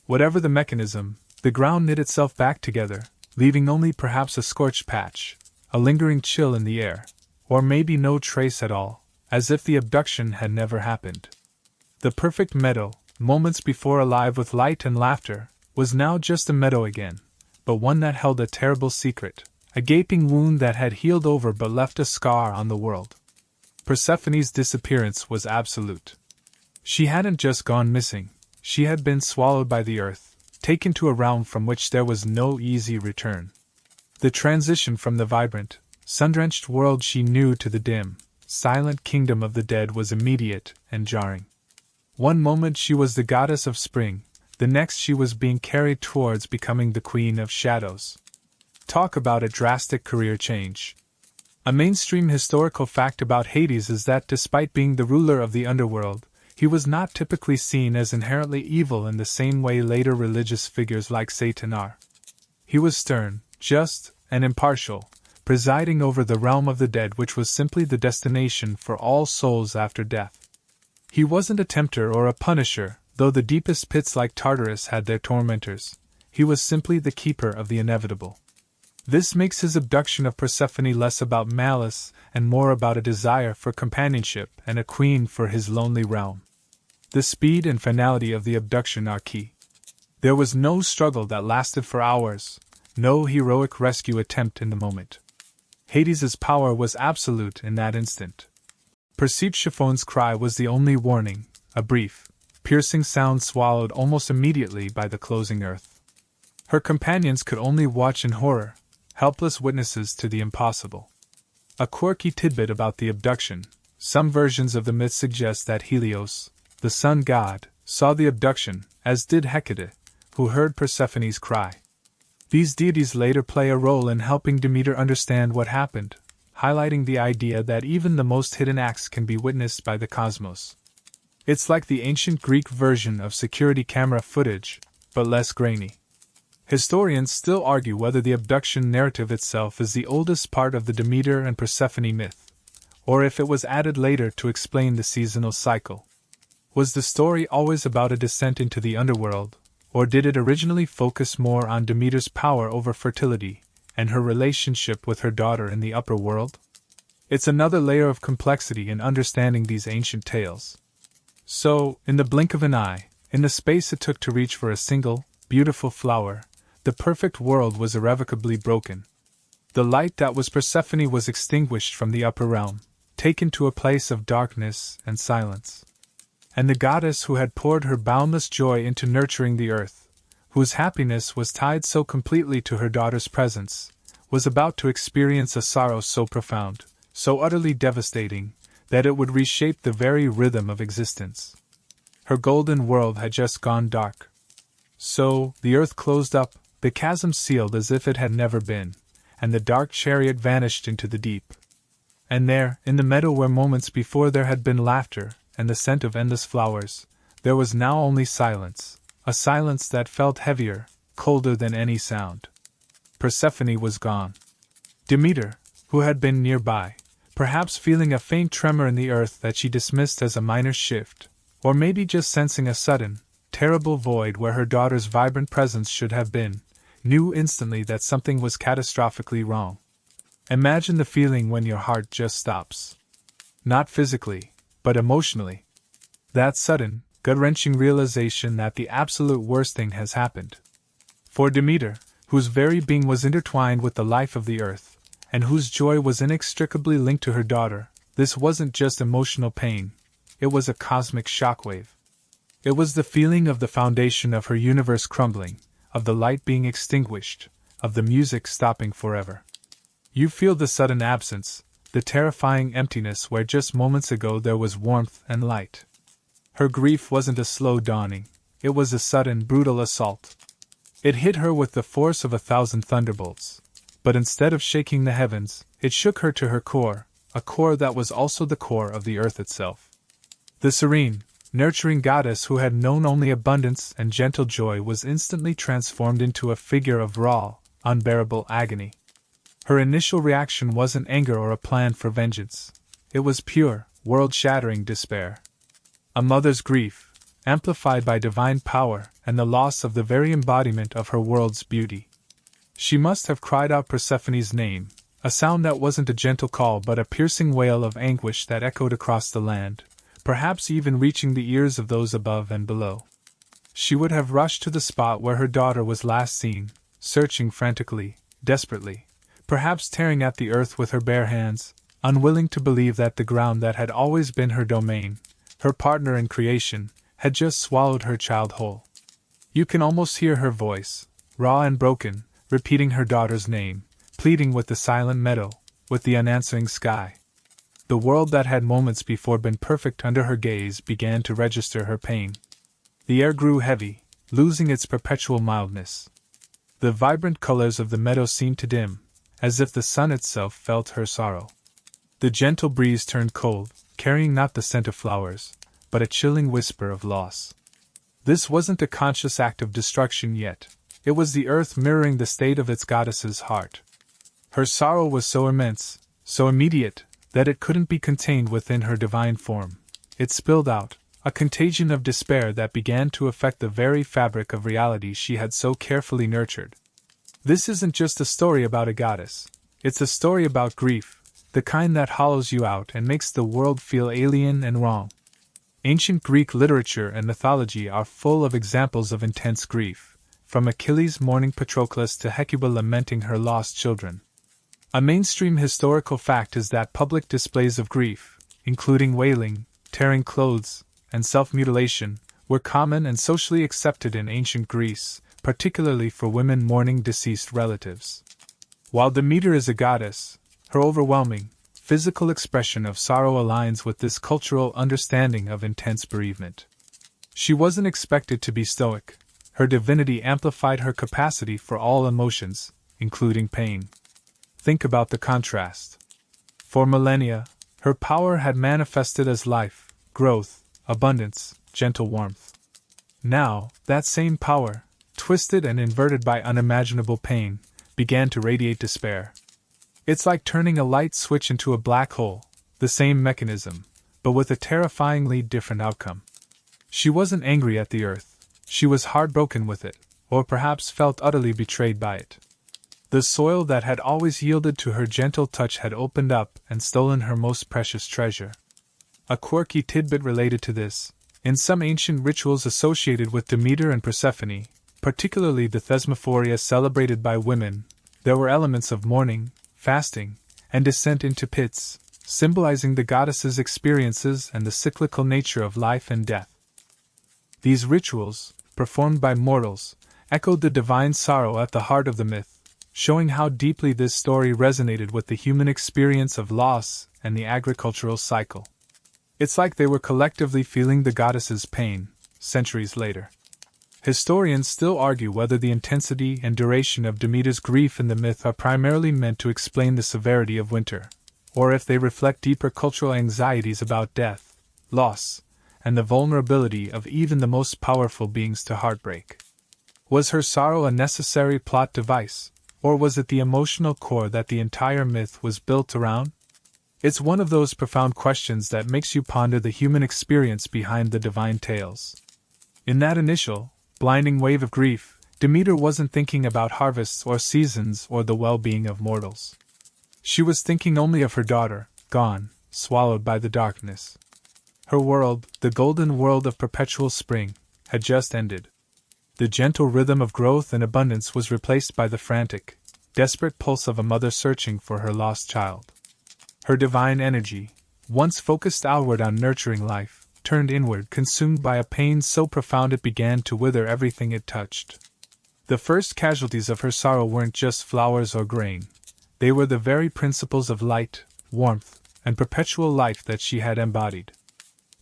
Whatever the mechanism, the ground knit itself back together, leaving only perhaps a scorched patch, a lingering chill in the air, or maybe no trace at all, as if the abduction had never happened. The perfect meadow, moments before alive with light and laughter, was now just a meadow again, but one that held a terrible secret, a gaping wound that had healed over but left a scar on the world. Persephone's disappearance was absolute. She hadn't just gone missing, she had been swallowed by the earth, taken to a realm from which there was no easy return. The transition from the vibrant, sun-drenched world she knew to the dim, silent kingdom of the dead was immediate and jarring. One moment she was the goddess of spring, the next she was being carried towards becoming the queen of shadows. Talk about a drastic career change. A mainstream historical fact about Hades is that despite being the ruler of the underworld, he was not typically seen as inherently evil in the same way later religious figures like Satan are. He was stern, just, and impartial, presiding over the realm of the dead, which was simply the destination for all souls after death. He wasn't a tempter or a punisher, though the deepest pits like Tartarus had their tormentors. He was simply the keeper of the inevitable. This makes his abduction of Persephone less about malice and more about a desire for companionship and a queen for his lonely realm. The speed and finality of the abduction are key. There was no struggle that lasted for hours, no heroic rescue attempt in the moment. Hades's power was absolute in that instant. Persephone's cry was the only warning, a brief, piercing sound swallowed almost immediately by the closing earth. Her companions could only watch in horror, helpless witnesses to the impossible. A quirky tidbit about the abduction: some versions of the myth suggest that Helios, the sun god, saw the abduction, as did Hecate, who heard Persephone's cry. These deities later play a role in helping Demeter understand what happened, highlighting the idea that even the most hidden acts can be witnessed by the cosmos. It's like the ancient Greek version of security camera footage, but less grainy. Historians still argue whether the abduction narrative itself is the oldest part of the Demeter and Persephone myth, or if it was added later to explain the seasonal cycle. Was the story always about a descent into the underworld, or did it originally focus more on Demeter's power over fertility and her relationship with her daughter in the upper world? It's another layer of complexity in understanding these ancient tales. So, in the blink of an eye, in the space it took to reach for a single, beautiful flower, the perfect world was irrevocably broken. The light that was Persephone was extinguished from the upper realm, taken to a place of darkness and silence. And the goddess who had poured her boundless joy into nurturing the earth, whose happiness was tied so completely to her daughter's presence, was about to experience a sorrow so profound, so utterly devastating, that it would reshape the very rhythm of existence. Her golden world had just gone dark. So, the earth closed up, the chasm sealed as if it had never been, and the dark chariot vanished into the deep. And there, in the meadow where moments before there had been laughter and the scent of endless flowers, there was now only silence, a silence that felt heavier, colder than any sound. Persephone was gone. Demeter, who had been nearby, perhaps feeling a faint tremor in the earth that she dismissed as a minor shift, or maybe just sensing a sudden, terrible void where her daughter's vibrant presence should have been, knew instantly that something was catastrophically wrong. Imagine the feeling when your heart just stops. Not physically, but emotionally. That sudden, gut-wrenching realization that the absolute worst thing has happened. For Demeter, whose very being was intertwined with the life of the earth, and whose joy was inextricably linked to her daughter, this wasn't just emotional pain, it was a cosmic shockwave. It was the feeling of the foundation of her universe crumbling, of the light being extinguished, of the music stopping forever. You feel the sudden absence, the terrifying emptiness where just moments ago there was warmth and light. Her grief wasn't a slow dawning, it was a sudden, brutal assault. It hit her with the force of 1,000 thunderbolts, but instead of shaking the heavens, it shook her to her core, a core that was also the core of the earth itself. The serene, nurturing goddess who had known only abundance and gentle joy was instantly transformed into a figure of raw, unbearable agony. Her initial reaction wasn't anger or a plan for vengeance. It was pure, world-shattering despair. A mother's grief, amplified by divine power and the loss of the very embodiment of her world's beauty. She must have cried out Persephone's name, a sound that wasn't a gentle call but a piercing wail of anguish that echoed across the land, perhaps even reaching the ears of those above and below. She would have rushed to the spot where her daughter was last seen, searching frantically, desperately, perhaps tearing at the earth with her bare hands, unwilling to believe that the ground that had always been her domain, her partner in creation, had just swallowed her child whole. You can almost hear her voice, raw and broken, repeating her daughter's name, pleading with the silent meadow, with the unanswering sky. The world that had moments before been perfect under her gaze began to register her pain. The air grew heavy, losing its perpetual mildness. The vibrant colors of the meadow seemed to dim, as if the sun itself felt her sorrow. The gentle breeze turned cold, carrying not the scent of flowers, but a chilling whisper of loss. This wasn't a conscious act of destruction yet. It was the earth mirroring the state of its goddess's heart. Her sorrow was so immense, so immediate, that it couldn't be contained within her divine form. It spilled out, a contagion of despair that began to affect the very fabric of reality she had so carefully nurtured. This isn't just a story about a goddess, it's a story about grief, the kind that hollows you out and makes the world feel alien and wrong. Ancient Greek literature and mythology are full of examples of intense grief, from Achilles mourning Patroclus to Hecuba lamenting her lost children. A mainstream historical fact is that public displays of grief, including wailing, tearing clothes, and self-mutilation, were common and socially accepted in ancient Greece, particularly for women mourning deceased relatives. While Demeter is a goddess, her overwhelming, physical expression of sorrow aligns with this cultural understanding of intense bereavement. She wasn't expected to be stoic. Her divinity amplified her capacity for all emotions, including pain. Think about the contrast. For millennia, her power had manifested as life, growth, abundance, gentle warmth. Now, that same power, twisted and inverted by unimaginable pain, began to radiate despair. It's like turning a light switch into a black hole, the same mechanism, but with a terrifyingly different outcome. She wasn't angry at the earth, she was heartbroken with it, or perhaps felt utterly betrayed by it. The soil that had always yielded to her gentle touch had opened up and stolen her most precious treasure. A quirky tidbit related to this: in some ancient rituals associated with Demeter and Persephone, particularly the Thesmophoria celebrated by women, there were elements of mourning, fasting, and descent into pits, symbolizing the goddess's experiences and the cyclical nature of life and death. These rituals, performed by mortals, echoed the divine sorrow at the heart of the myth, showing how deeply this story resonated with the human experience of loss and the agricultural cycle. It's like they were collectively feeling the goddess's pain, centuries later. Historians still argue whether the intensity and duration of Demeter's grief in the myth are primarily meant to explain the severity of winter, or if they reflect deeper cultural anxieties about death, loss, and the vulnerability of even the most powerful beings to heartbreak. Was her sorrow a necessary plot device, or was it the emotional core that the entire myth was built around? It's one of those profound questions that makes you ponder the human experience behind the divine tales. In that initial, blinding wave of grief, Demeter wasn't thinking about harvests or seasons or the well-being of mortals. She was thinking only of her daughter, gone, swallowed by the darkness. Her world, the golden world of perpetual spring, had just ended. The gentle rhythm of growth and abundance was replaced by the frantic, desperate pulse of a mother searching for her lost child. Her divine energy, once focused outward on nurturing life, turned inward, consumed by a pain so profound it began to wither everything it touched. The first casualties of her sorrow weren't just flowers or grain. They were the very principles of light, warmth, and perpetual life that she had embodied.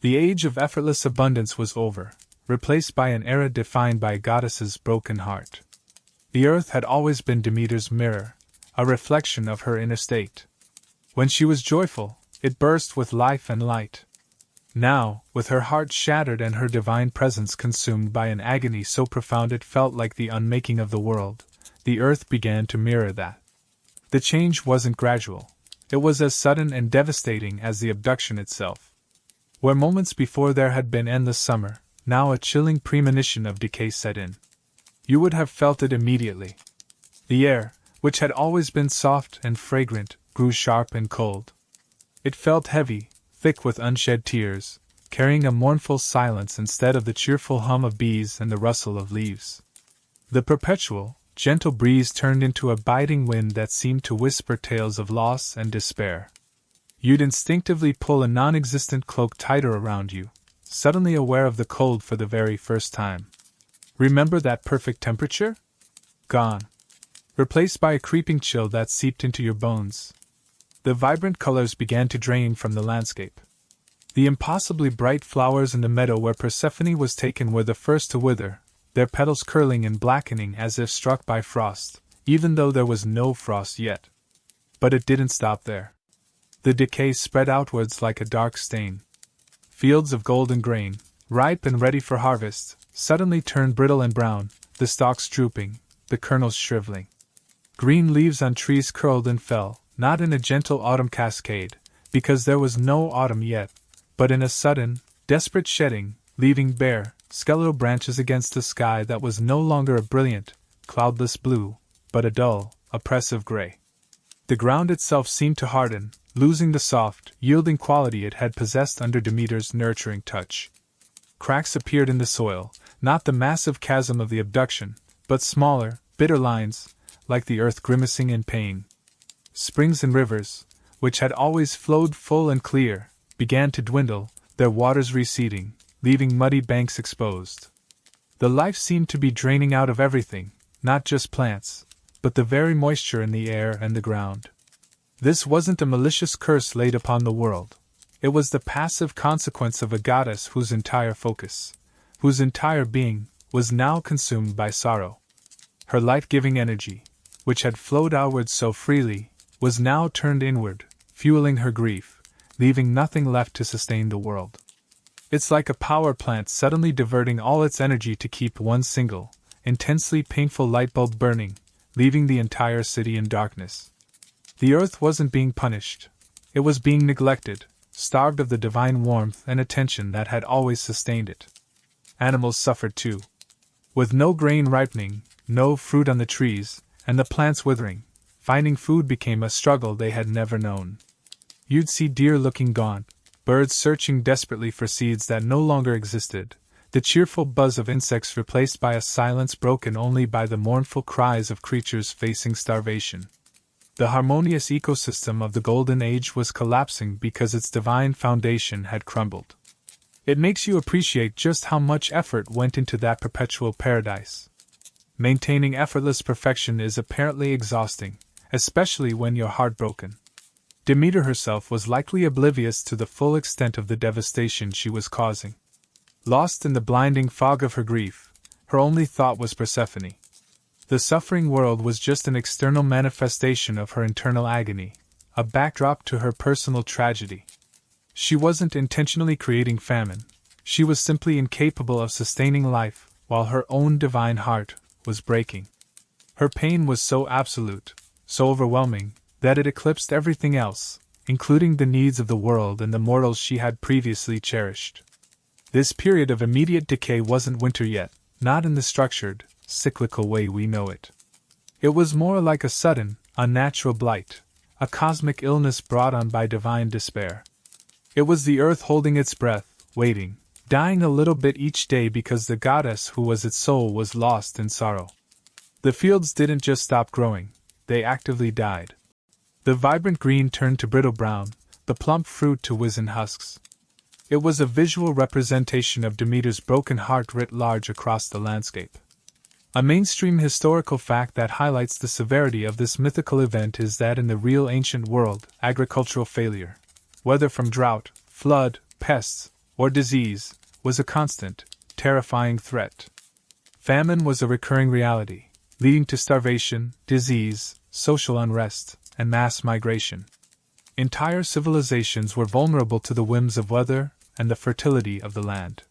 The age of effortless abundance was over, replaced by an era defined by a goddess's broken heart. The earth had always been Demeter's mirror, a reflection of her inner state. When she was joyful, it burst with life and light. Now, with her heart shattered and her divine presence consumed by an agony so profound it felt like the unmaking of the world, the earth began to mirror that. The change wasn't gradual. It was as sudden and devastating as the abduction itself. Where moments before there had been endless summer, now a chilling premonition of decay set in. You would have felt it immediately. The air, which had always been soft and fragrant, grew sharp and cold. It felt heavy, thick with unshed tears, carrying a mournful silence instead of the cheerful hum of bees and the rustle of leaves. The perpetual, gentle breeze turned into a biting wind that seemed to whisper tales of loss and despair. You'd instinctively pull a non-existent cloak tighter around you, suddenly aware of the cold for the very first time. Remember that perfect temperature? Gone. Replaced by a creeping chill that seeped into your bones. The vibrant colors began to drain from the landscape. The impossibly bright flowers in the meadow where Persephone was taken were the first to wither, their petals curling and blackening as if struck by frost, even though there was no frost yet. But it didn't stop there. The decay spread outwards like a dark stain. Fields of golden grain, ripe and ready for harvest, suddenly turned brittle and brown, the stalks drooping, the kernels shriveling. Green leaves on trees curled and fell, not in a gentle autumn cascade, because there was no autumn yet, but in a sudden, desperate shedding, leaving bare, skeletal branches against a sky that was no longer a brilliant, cloudless blue, but a dull, oppressive gray. The ground itself seemed to harden, losing the soft, yielding quality it had possessed under Demeter's nurturing touch. Cracks appeared in the soil, not the massive chasm of the abduction, but smaller, bitter lines, like the earth grimacing in pain. Springs and rivers, which had always flowed full and clear, began to dwindle, their waters receding, leaving muddy banks exposed. The life seemed to be draining out of everything, not just plants, but the very moisture in the air and the ground. This wasn't a malicious curse laid upon the world. It was the passive consequence of a goddess whose entire focus, whose entire being, was now consumed by sorrow. Her life-giving energy, which had flowed outward so freely, was now turned inward, fueling her grief, leaving nothing left to sustain the world. It's like a power plant suddenly diverting all its energy to keep one single, intensely painful light bulb burning, leaving the entire city in darkness. The earth wasn't being punished. It was being neglected, starved of the divine warmth and attention that had always sustained it. Animals suffered too. With no grain ripening, no fruit on the trees, and the plants withering, finding food became a struggle they had never known. You'd see deer looking gaunt, birds searching desperately for seeds that no longer existed, the cheerful buzz of insects replaced by a silence broken only by the mournful cries of creatures facing starvation. The harmonious ecosystem of the Golden Age was collapsing because its divine foundation had crumbled. It makes you appreciate just how much effort went into that perpetual paradise. Maintaining effortless perfection is apparently exhausting, especially when you're heartbroken. Demeter herself was likely oblivious to the full extent of the devastation she was causing. Lost in the blinding fog of her grief, her only thought was Persephone. The suffering world was just an external manifestation of her internal agony, a backdrop to her personal tragedy. She wasn't intentionally creating famine, she was simply incapable of sustaining life, while her own divine heart was breaking. Her pain was so absolute, so overwhelming, that it eclipsed everything else, including the needs of the world and the mortals she had previously cherished. This period of immediate decay wasn't winter yet, not in the structured, cyclical way we know it. It was more like a sudden, unnatural blight, a cosmic illness brought on by divine despair. It was the earth holding its breath, waiting, dying a little bit each day because the goddess who was its soul was lost in sorrow. The fields didn't just stop growing, they actively died. The vibrant green turned to brittle brown, the plump fruit to wizened husks. It was a visual representation of Demeter's broken heart writ large across the landscape. A mainstream historical fact that highlights the severity of this mythical event is that in the real ancient world, agricultural failure, whether from drought, flood, pests, or disease, was a constant, terrifying threat. Famine was a recurring reality, leading to starvation, disease, social unrest, and mass migration. Entire civilizations were vulnerable to the whims of weather and the fertility of the land.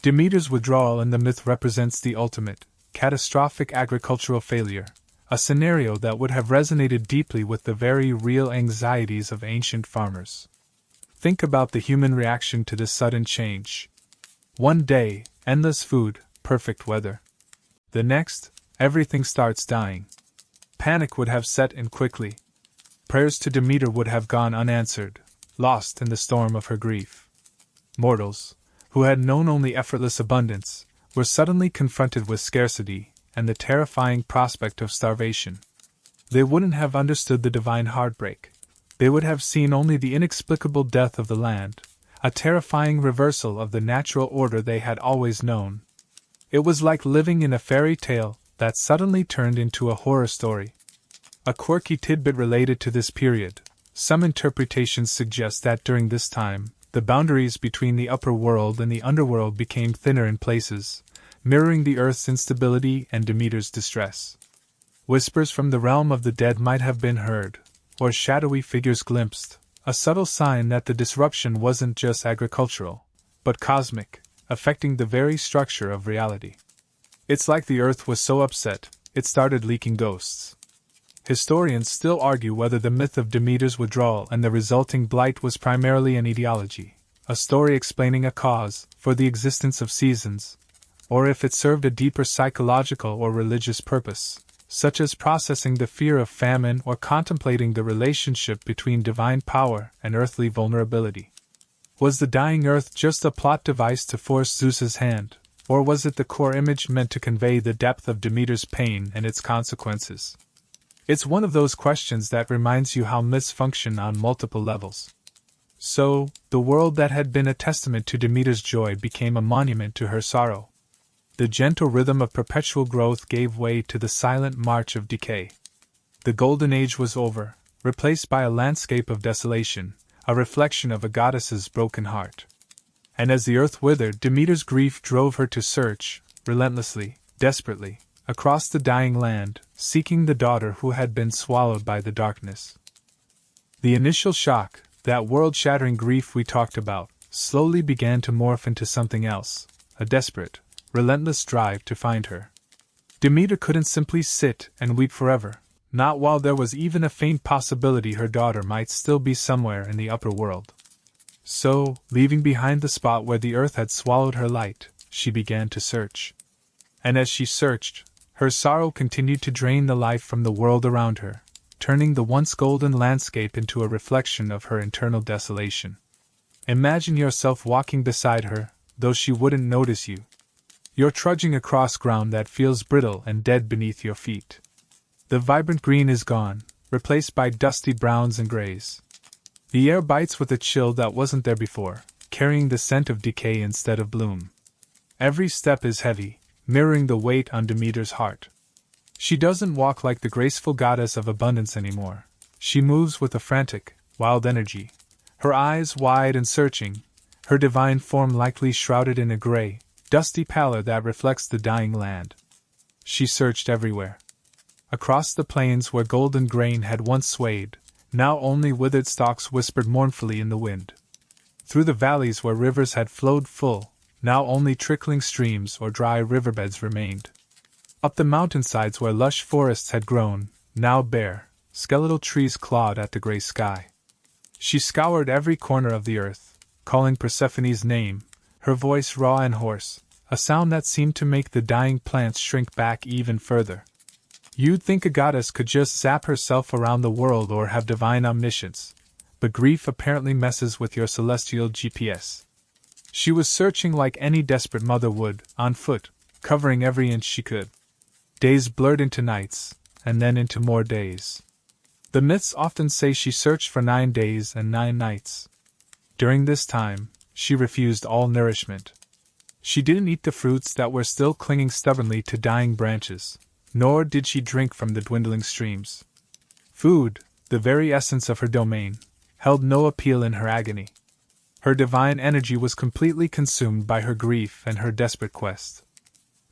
Demeter's withdrawal in the myth represents the ultimate, catastrophic agricultural failure, a scenario that would have resonated deeply with the very real anxieties of ancient farmers. Think about the human reaction to this sudden change. One day, endless food, perfect weather. The next, everything starts dying. Panic would have set in quickly. Prayers to Demeter would have gone unanswered, lost in the storm of her grief. Mortals, who had known only effortless abundance, were suddenly confronted with scarcity and the terrifying prospect of starvation. They wouldn't have understood the divine heartbreak. They would have seen only the inexplicable death of the land, a terrifying reversal of the natural order they had always known. It was like living in a fairy tale that suddenly turned into a horror story. A quirky tidbit related to this period: some interpretations suggest that during this time, the boundaries between the upper world and the underworld became thinner in places, mirroring the earth's instability and Demeter's distress. Whispers from the realm of the dead might have been heard, or shadowy figures glimpsed, a subtle sign that the disruption wasn't just agricultural, but cosmic, affecting the very structure of reality. It's like the earth was so upset, it started leaking ghosts. Historians still argue whether the myth of Demeter's withdrawal and the resulting blight was primarily an etiology, a story explaining a cause for the existence of seasons, or if it served a deeper psychological or religious purpose, such as processing the fear of famine or contemplating the relationship between divine power and earthly vulnerability. Was the dying earth just a plot device to force Zeus's hand, or was it the core image meant to convey the depth of Demeter's pain and its consequences? It's one of those questions that reminds you how myths function on multiple levels. So, the world that had been a testament to Demeter's joy became a monument to her sorrow. The gentle rhythm of perpetual growth gave way to the silent march of decay. The golden age was over, replaced by a landscape of desolation, a reflection of a goddess's broken heart. And as the earth withered, Demeter's grief drove her to search, relentlessly, desperately, across the dying land, seeking the daughter who had been swallowed by the darkness. The initial shock, that world-shattering grief we talked about, slowly began to morph into something else, a desperate, relentless drive to find her. Demeter couldn't simply sit and weep forever, not while there was even a faint possibility her daughter might still be somewhere in the upper world. So, leaving behind the spot where the earth had swallowed her light, she began to search. And as she searched, her sorrow continued to drain the life from the world around her, turning the once golden landscape into a reflection of her internal desolation. Imagine yourself walking beside her, though she wouldn't notice you. You're trudging across ground that feels brittle and dead beneath your feet. The vibrant green is gone, replaced by dusty browns and grays. The air bites with a chill that wasn't there before, carrying the scent of decay instead of bloom. Every step is heavy, mirroring the weight on Demeter's heart. She doesn't walk like the graceful goddess of abundance anymore. She moves with a frantic, wild energy, her eyes wide and searching, her divine form likely shrouded in a gray, dusty pallor that reflects the dying land. She searched everywhere. Across the plains where golden grain had once swayed, now only withered stalks whispered mournfully in the wind. Through the valleys where rivers had flowed full, now only trickling streams or dry riverbeds remained. Up the mountainsides where lush forests had grown, now bare, skeletal trees clawed at the gray sky. She scoured every corner of the earth, calling Persephone's name, her voice raw and hoarse, a sound that seemed to make the dying plants shrink back even further. You'd think a goddess could just zap herself around the world or have divine omniscience, but grief apparently messes with your celestial GPS. She was searching like any desperate mother would, on foot, covering every inch she could. Days blurred into nights, and then into more days. The myths often say she searched for 9 days and 9 nights. During this time, she refused all nourishment. She didn't eat the fruits that were still clinging stubbornly to dying branches, nor did she drink from the dwindling streams. Food, the very essence of her domain, held no appeal in her agony. Her divine energy was completely consumed by her grief and her desperate quest.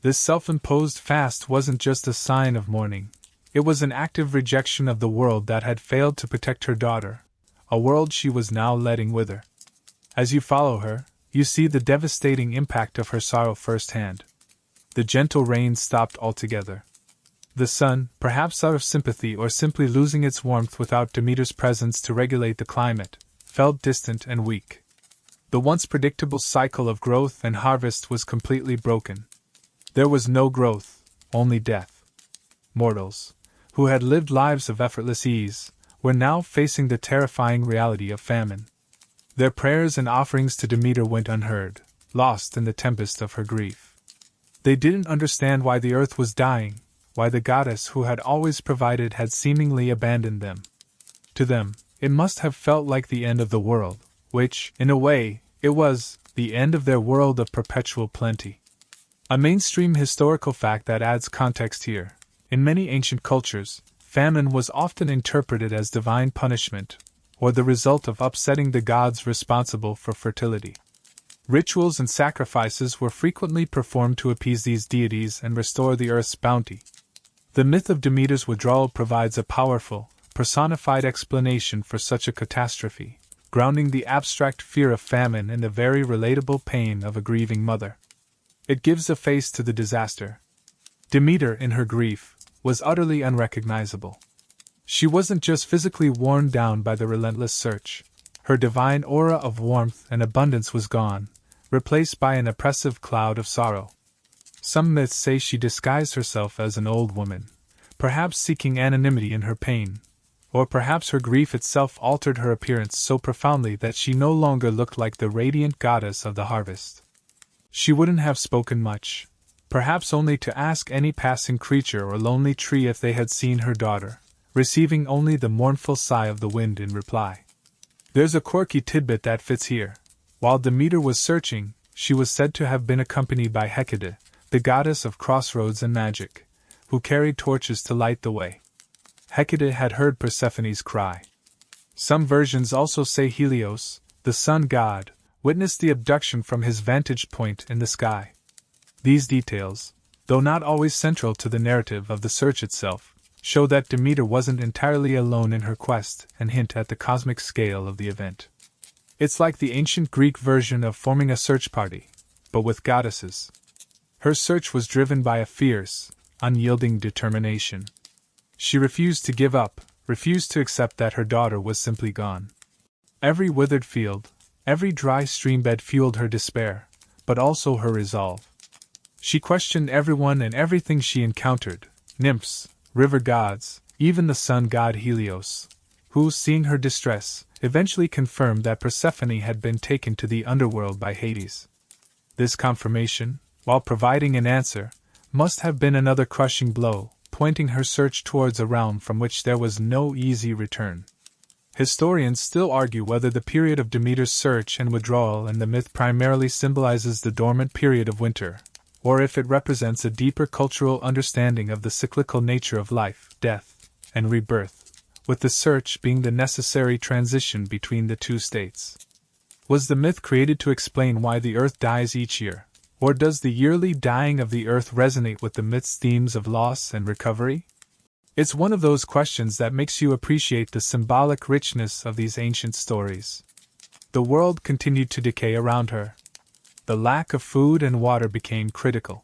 This self-imposed fast wasn't just a sign of mourning, it was an active rejection of the world that had failed to protect her daughter, a world she was now letting wither. As you follow her, you see the devastating impact of her sorrow firsthand. The gentle rain stopped altogether. The sun, perhaps out of sympathy or simply losing its warmth without Demeter's presence to regulate the climate, felt distant and weak. The once predictable cycle of growth and harvest was completely broken. There was no growth, only death. Mortals, who had lived lives of effortless ease, were now facing the terrifying reality of famine. Their prayers and offerings to Demeter went unheard, lost in the tempest of her grief. They didn't understand why the earth was dying, why the goddess who had always provided had seemingly abandoned them. To them, it must have felt like the end of the world, which, in a way, it was, the end of their world of perpetual plenty. A mainstream historical fact that adds context here. In many ancient cultures, famine was often interpreted as divine punishment, or the result of upsetting the gods responsible for fertility. Rituals and sacrifices were frequently performed to appease these deities and restore the earth's bounty. The myth of Demeter's withdrawal provides a powerful, personified explanation for such a catastrophe, grounding the abstract fear of famine in the very relatable pain of a grieving mother. It gives a face to the disaster. Demeter, in her grief, was utterly unrecognizable. She wasn't just physically worn down by the relentless search. Her divine aura of warmth and abundance was gone, replaced by an oppressive cloud of sorrow. Some myths say she disguised herself as an old woman, perhaps seeking anonymity in her pain, or perhaps her grief itself altered her appearance so profoundly that she no longer looked like the radiant goddess of the harvest. She wouldn't have spoken much, perhaps only to ask any passing creature or lonely tree if they had seen her daughter, receiving only the mournful sigh of the wind in reply. There's a quirky tidbit that fits here. While Demeter was searching, she was said to have been accompanied by Hecate, the goddess of crossroads and magic, who carried torches to light the way. Hecate had heard Persephone's cry. Some versions also say Helios, the sun god, witnessed the abduction from his vantage point in the sky. These details, though not always central to the narrative of the search itself, show that Demeter wasn't entirely alone in her quest and hint at the cosmic scale of the event. It's like the ancient Greek version of forming a search party, but with goddesses. Her search was driven by a fierce, unyielding determination. She refused to give up, refused to accept that her daughter was simply gone. Every withered field, every dry streambed fueled her despair, but also her resolve. She questioned everyone and everything she encountered, nymphs, river gods, even the sun god Helios, who, seeing her distress, eventually confirmed that Persephone had been taken to the underworld by Hades. This confirmation, while providing an answer, must have been another crushing blow, pointing her search towards a realm from which there was no easy return. Historians still argue whether the period of Demeter's search and withdrawal in the myth primarily symbolizes the dormant period of winter, or if it represents a deeper cultural understanding of the cyclical nature of life, death, and rebirth, with the search being the necessary transition between the two states. Was the myth created to explain why the Earth dies each year, or does the yearly dying of the Earth resonate with the myth's themes of loss and recovery? It's one of those questions that makes you appreciate the symbolic richness of these ancient stories. The world continued to decay around her. The lack of food and water became critical.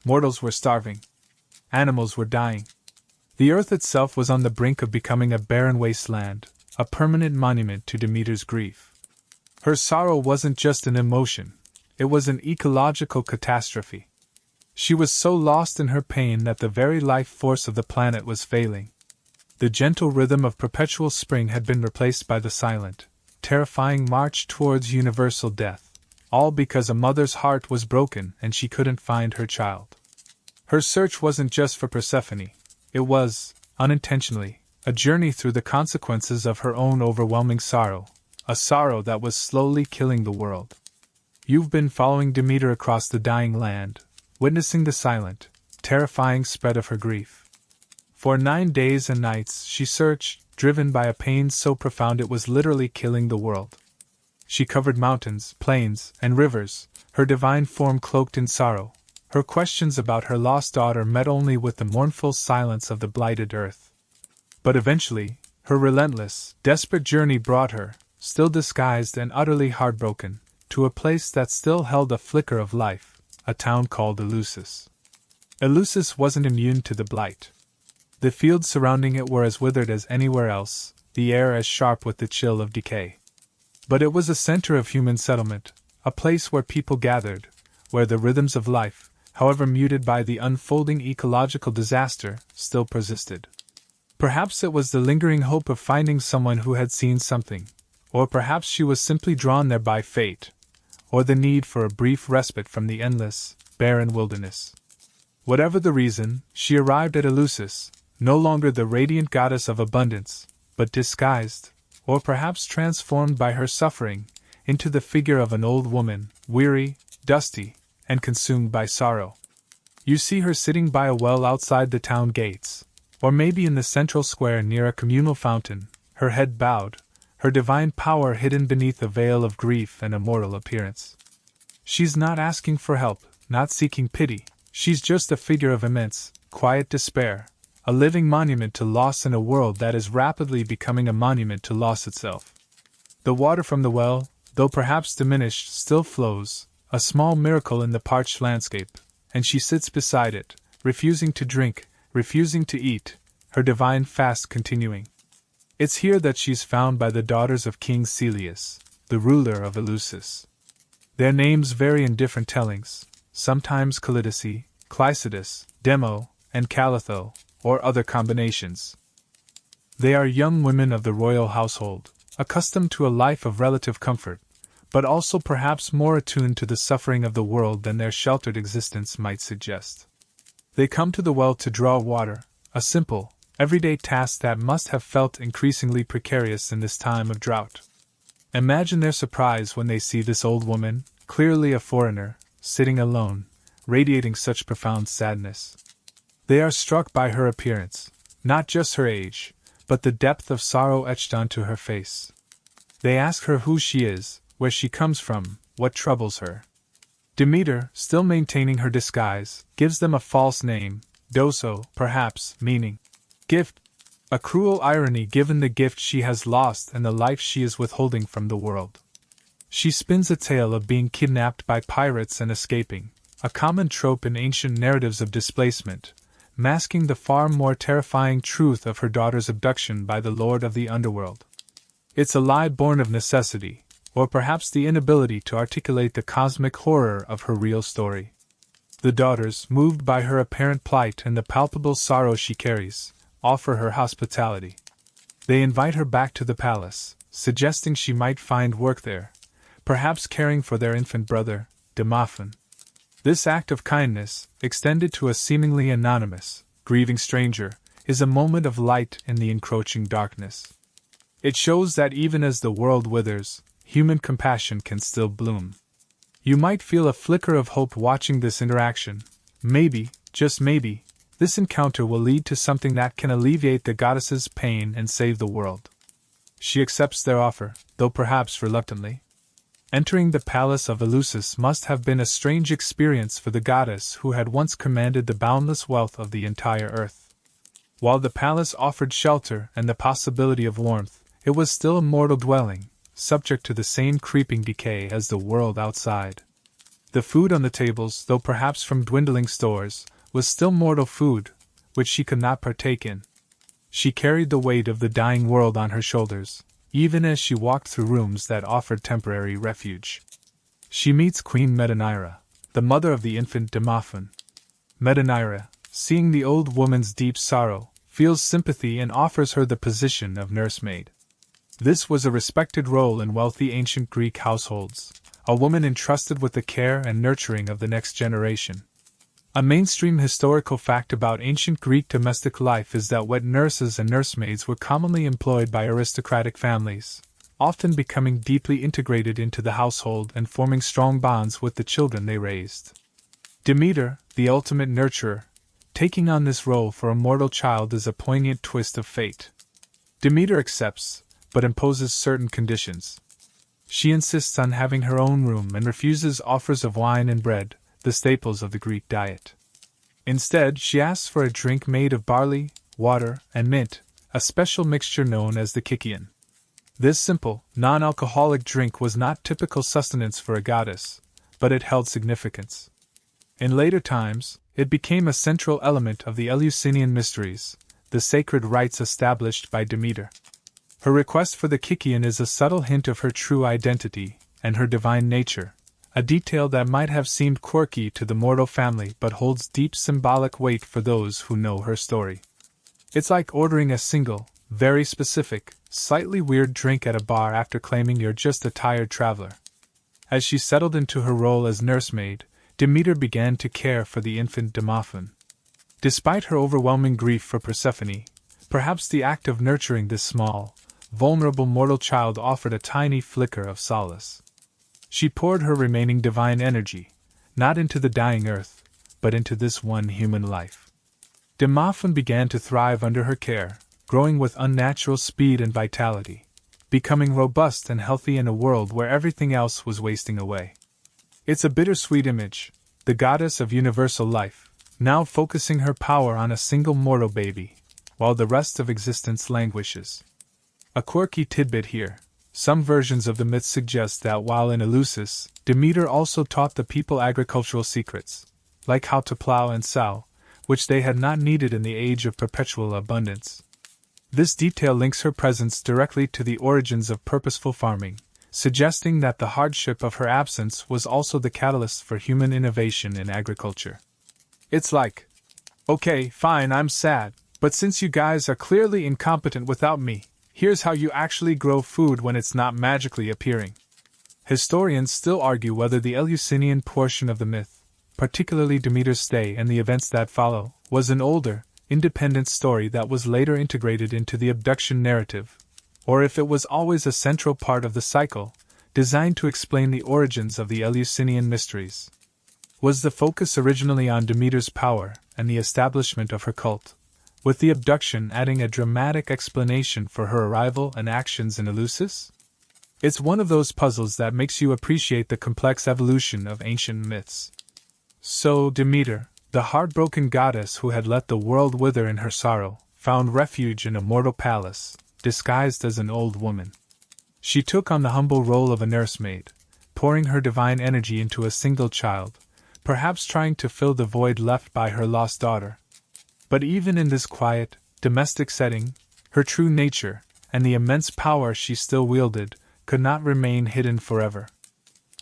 Mortals were starving. Animals were dying. The earth itself was on the brink of becoming a barren wasteland, a permanent monument to Demeter's grief. Her sorrow wasn't just an emotion, it was an ecological catastrophe. She was so lost in her pain that the very life force of the planet was failing. The gentle rhythm of perpetual spring had been replaced by the silent, terrifying march towards universal death, all because a mother's heart was broken and she couldn't find her child. Her search wasn't just for Persephone, it was, unintentionally, a journey through the consequences of her own overwhelming sorrow, a sorrow that was slowly killing the world. You've been following Demeter across the dying land, witnessing the silent, terrifying spread of her grief. For 9 days and nights she searched, driven by a pain so profound it was literally killing the world. She covered mountains, plains, and rivers, her divine form cloaked in sorrow. Her questions about her lost daughter met only with the mournful silence of the blighted earth. But eventually, her relentless, desperate journey brought her, still disguised and utterly heartbroken, to a place that still held a flicker of life, a town called Eleusis. Eleusis wasn't immune to the blight. The fields surrounding it were as withered as anywhere else, the air as sharp with the chill of decay. But it was a center of human settlement, a place where people gathered, where the rhythms of life, however muted by the unfolding ecological disaster, still persisted. Perhaps it was the lingering hope of finding someone who had seen something, or perhaps she was simply drawn there by fate, or the need for a brief respite from the endless, barren wilderness. Whatever the reason, she arrived at Eleusis, no longer the radiant goddess of abundance, but disguised, or perhaps transformed by her suffering, into the figure of an old woman, weary, dusty, and consumed by sorrow. You see her sitting by a well outside the town gates, or maybe in the central square near a communal fountain, her head bowed, her divine power hidden beneath a veil of grief and a mortal appearance. She's not asking for help, not seeking pity, she's just a figure of immense, quiet despair, a living monument to loss in a world that is rapidly becoming a monument to loss itself. The water from the well, though perhaps diminished, still flows, a small miracle in the parched landscape, and she sits beside it, refusing to drink, refusing to eat, her divine fast continuing. It's here that she's found by the daughters of King Celeus, the ruler of Eleusis. Their names vary in different tellings, sometimes Callidice, Clycidas, Demo, and Calitho, or other combinations. They are young women of the royal household, accustomed to a life of relative comfort, but also perhaps more attuned to the suffering of the world than their sheltered existence might suggest. They come to the well to draw water, a simple, everyday task that must have felt increasingly precarious in this time of drought. Imagine their surprise when they see this old woman, clearly a foreigner, sitting alone, radiating such profound sadness. They are struck by her appearance, not just her age, but the depth of sorrow etched onto her face. They ask her who she is, where she comes from, what troubles her. Demeter, still maintaining her disguise, gives them a false name, Doso, perhaps, meaning gift, a cruel irony given the gift she has lost and the life she is withholding from the world. She spins a tale of being kidnapped by pirates and escaping, a common trope in ancient narratives of displacement, masking the far more terrifying truth of her daughter's abduction by the lord of the underworld. It's a lie born of necessity, or perhaps the inability to articulate the cosmic horror of her real story. The daughters, moved by her apparent plight and the palpable sorrow she carries, offer her hospitality. They invite her back to the palace, suggesting she might find work there, perhaps caring for their infant brother, Demophon. This act of kindness, extended to a seemingly anonymous, grieving stranger, is a moment of light in the encroaching darkness. It shows that even as the world withers, human compassion can still bloom. You might feel a flicker of hope watching this interaction. Maybe, just maybe, this encounter will lead to something that can alleviate the goddess's pain and save the world. She accepts their offer, though perhaps reluctantly. Entering the palace of Eleusis must have been a strange experience for the goddess who had once commanded the boundless wealth of the entire earth. While the palace offered shelter and the possibility of warmth, it was still a mortal dwelling, subject to the same creeping decay as the world outside. The food on the tables, though perhaps from dwindling stores, was still mortal food, which she could not partake in. She carried the weight of the dying world on her shoulders, even as she walked through rooms that offered temporary refuge. She meets Queen Metanira, the mother of the infant Demophon. Metanira, seeing the old woman's deep sorrow, feels sympathy and offers her the position of nursemaid. This was a respected role in wealthy ancient Greek households, a woman entrusted with the care and nurturing of the next generation. A mainstream historical fact about ancient Greek domestic life is that wet nurses and nursemaids were commonly employed by aristocratic families, often becoming deeply integrated into the household and forming strong bonds with the children they raised. Demeter, the ultimate nurturer, taking on this role for a mortal child is a poignant twist of fate. Demeter accepts, but imposes certain conditions. She insists on having her own room and refuses offers of wine and bread, the staples of the Greek diet. Instead, she asks for a drink made of barley, water, and mint, a special mixture known as the kykeon. This simple, non-alcoholic drink was not typical sustenance for a goddess, but it held significance. In later times, it became a central element of the Eleusinian mysteries, the sacred rites established by Demeter. Her request for the kykeon is a subtle hint of her true identity and her divine nature, a detail that might have seemed quirky to the mortal family but holds deep symbolic weight for those who know her story. It's like ordering a single, very specific, slightly weird drink at a bar after claiming you're just a tired traveler. As she settled into her role as nursemaid, Demeter began to care for the infant Demophon. Despite her overwhelming grief for Persephone, perhaps the act of nurturing this small, vulnerable mortal child offered a tiny flicker of solace. She poured her remaining divine energy, not into the dying earth, but into this one human life. Demophon began to thrive under her care, growing with unnatural speed and vitality, becoming robust and healthy in a world where everything else was wasting away. It's a bittersweet image, the goddess of universal life, now focusing her power on a single mortal baby, while the rest of existence languishes. A quirky tidbit here. Some versions of the myth suggest that while in Eleusis, Demeter also taught the people agricultural secrets, like how to plow and sow, which they had not needed in the age of perpetual abundance. This detail links her presence directly to the origins of purposeful farming, suggesting that the hardship of her absence was also the catalyst for human innovation in agriculture. It's like, okay, fine, I'm sad, but since you guys are clearly incompetent without me, here's how you actually grow food when it's not magically appearing. Historians still argue whether the Eleusinian portion of the myth, particularly Demeter's stay and the events that follow, was an older, independent story that was later integrated into the abduction narrative, or if it was always a central part of the cycle, designed to explain the origins of the Eleusinian mysteries. Was the focus originally on Demeter's power and the establishment of her cult, with the abduction adding a dramatic explanation for her arrival and actions in Eleusis? It's one of those puzzles that makes you appreciate the complex evolution of ancient myths. So Demeter, the heartbroken goddess who had let the world wither in her sorrow, found refuge in a mortal palace, disguised as an old woman. She took on the humble role of a nursemaid, pouring her divine energy into a single child, perhaps trying to fill the void left by her lost daughter. But even in this quiet, domestic setting, her true nature, and the immense power she still wielded, could not remain hidden forever.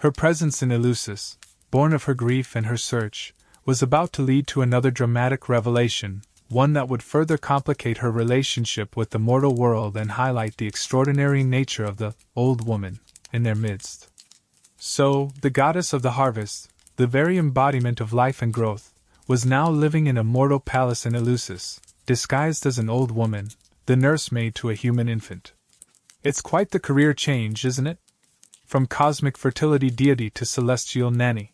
Her presence in Eleusis, born of her grief and her search, was about to lead to another dramatic revelation, one that would further complicate her relationship with the mortal world and highlight the extraordinary nature of the old woman in their midst. So, the goddess of the harvest, the very embodiment of life and growth, was now living in a mortal palace in Eleusis, disguised as an old woman, the nursemaid to a human infant. It's quite the career change, isn't it? From cosmic fertility deity to celestial nanny.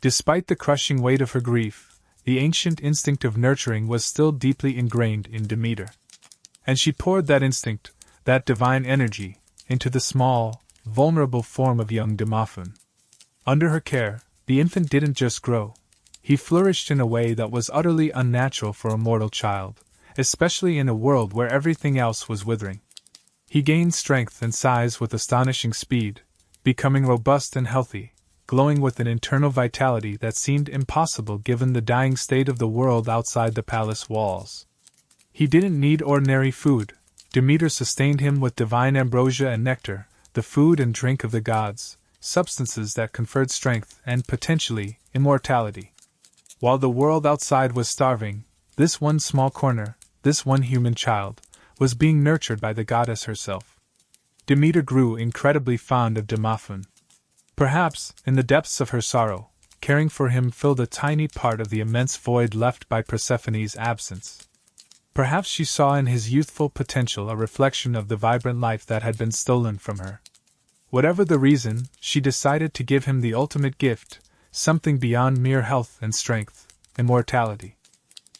Despite the crushing weight of her grief, the ancient instinct of nurturing was still deeply ingrained in Demeter. And she poured that instinct, that divine energy, into the small, vulnerable form of young Demophoon. Under her care, the infant didn't just grow. He flourished in a way that was utterly unnatural for a mortal child, especially in a world where everything else was withering. He gained strength and size with astonishing speed, becoming robust and healthy, glowing with an internal vitality that seemed impossible given the dying state of the world outside the palace walls. He didn't need ordinary food. Demeter sustained him with divine ambrosia and nectar, the food and drink of the gods, substances that conferred strength and, potentially, immortality. While the world outside was starving, this one small corner, this one human child, was being nurtured by the goddess herself. Demeter grew incredibly fond of Demophoon. Perhaps, in the depths of her sorrow, caring for him filled a tiny part of the immense void left by Persephone's absence. Perhaps she saw in his youthful potential a reflection of the vibrant life that had been stolen from her. Whatever the reason, she decided to give him the ultimate gift, something beyond mere health and strength, immortality.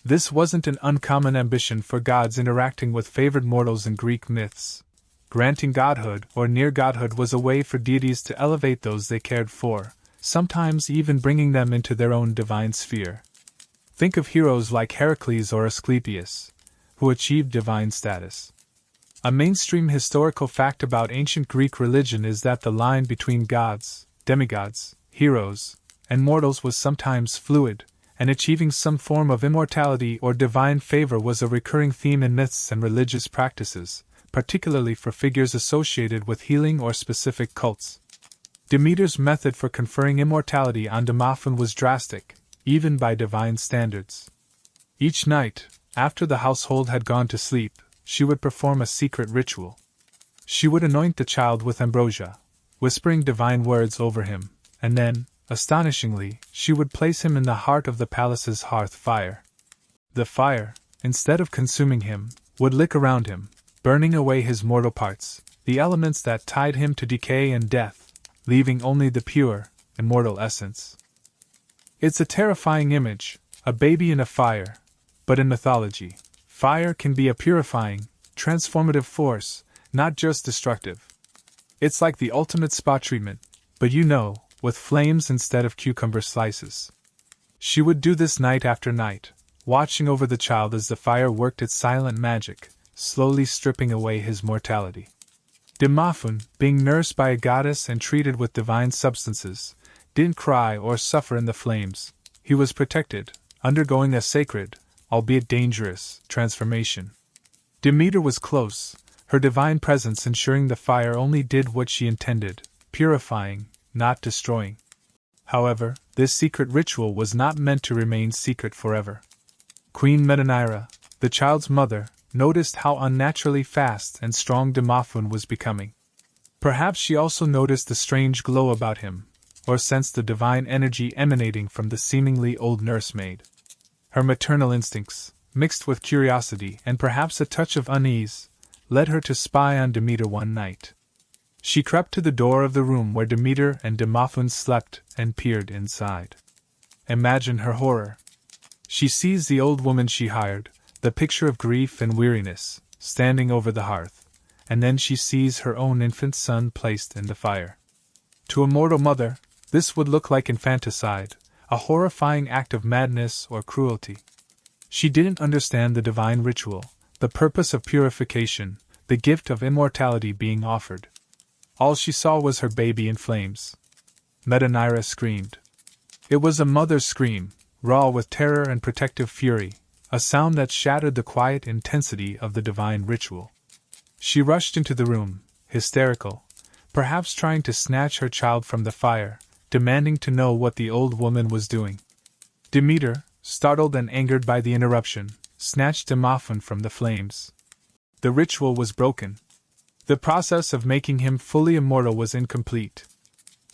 This wasn't an uncommon ambition for gods interacting with favored mortals in Greek myths. Granting godhood or near godhood was a way for deities to elevate those they cared for, sometimes even bringing them into their own divine sphere. Think of heroes like Heracles or Asclepius, who achieved divine status. A mainstream historical fact about ancient Greek religion is that the line between gods, demigods, heroes, and mortals was sometimes fluid, and achieving some form of immortality or divine favor was a recurring theme in myths and religious practices, particularly for figures associated with healing or specific cults. Demeter's method for conferring immortality on Demophoon was drastic, even by divine standards. Each night, after the household had gone to sleep, she would perform a secret ritual. She would anoint the child with ambrosia, whispering divine words over him, and then, astonishingly, she would place him in the heart of the palace's hearth fire. The fire, instead of consuming him, would lick around him, burning away his mortal parts, the elements that tied him to decay and death, leaving only the pure, immortal essence. It's a terrifying image, a baby in a fire, but in mythology, fire can be a purifying, transformative force, not just destructive. It's like the ultimate spa treatment, but with flames instead of cucumber slices. She would do this night after night, watching over the child as the fire worked its silent magic, slowly stripping away his mortality. Demophoon, being nursed by a goddess and treated with divine substances, didn't cry or suffer in the flames. He was protected, undergoing a sacred, albeit dangerous, transformation. Demeter was close, her divine presence ensuring the fire only did what she intended, purifying, not destroying. However, this secret ritual was not meant to remain secret forever. Queen Metanira, the child's mother, noticed how unnaturally fast and strong Demophoon was becoming. Perhaps she also noticed the strange glow about him, or sensed the divine energy emanating from the seemingly old nursemaid. Her maternal instincts, mixed with curiosity and perhaps a touch of unease, led her to spy on Demeter one night. She crept to the door of the room where Demeter and Demophoon slept and peered inside. Imagine her horror. She sees the old woman she hired, the picture of grief and weariness, standing over the hearth, and then she sees her own infant son placed in the fire. To a mortal mother, this would look like infanticide, a horrifying act of madness or cruelty. She didn't understand the divine ritual, the purpose of purification, the gift of immortality being offered. All she saw was her baby in flames. Metanira screamed. It was a mother's scream, raw with terror and protective fury, a sound that shattered the quiet intensity of the divine ritual. She rushed into the room, hysterical, perhaps trying to snatch her child from the fire, demanding to know what the old woman was doing. Demeter, startled and angered by the interruption, snatched Demophoon from the flames. The ritual was broken. The process of making him fully immortal was incomplete.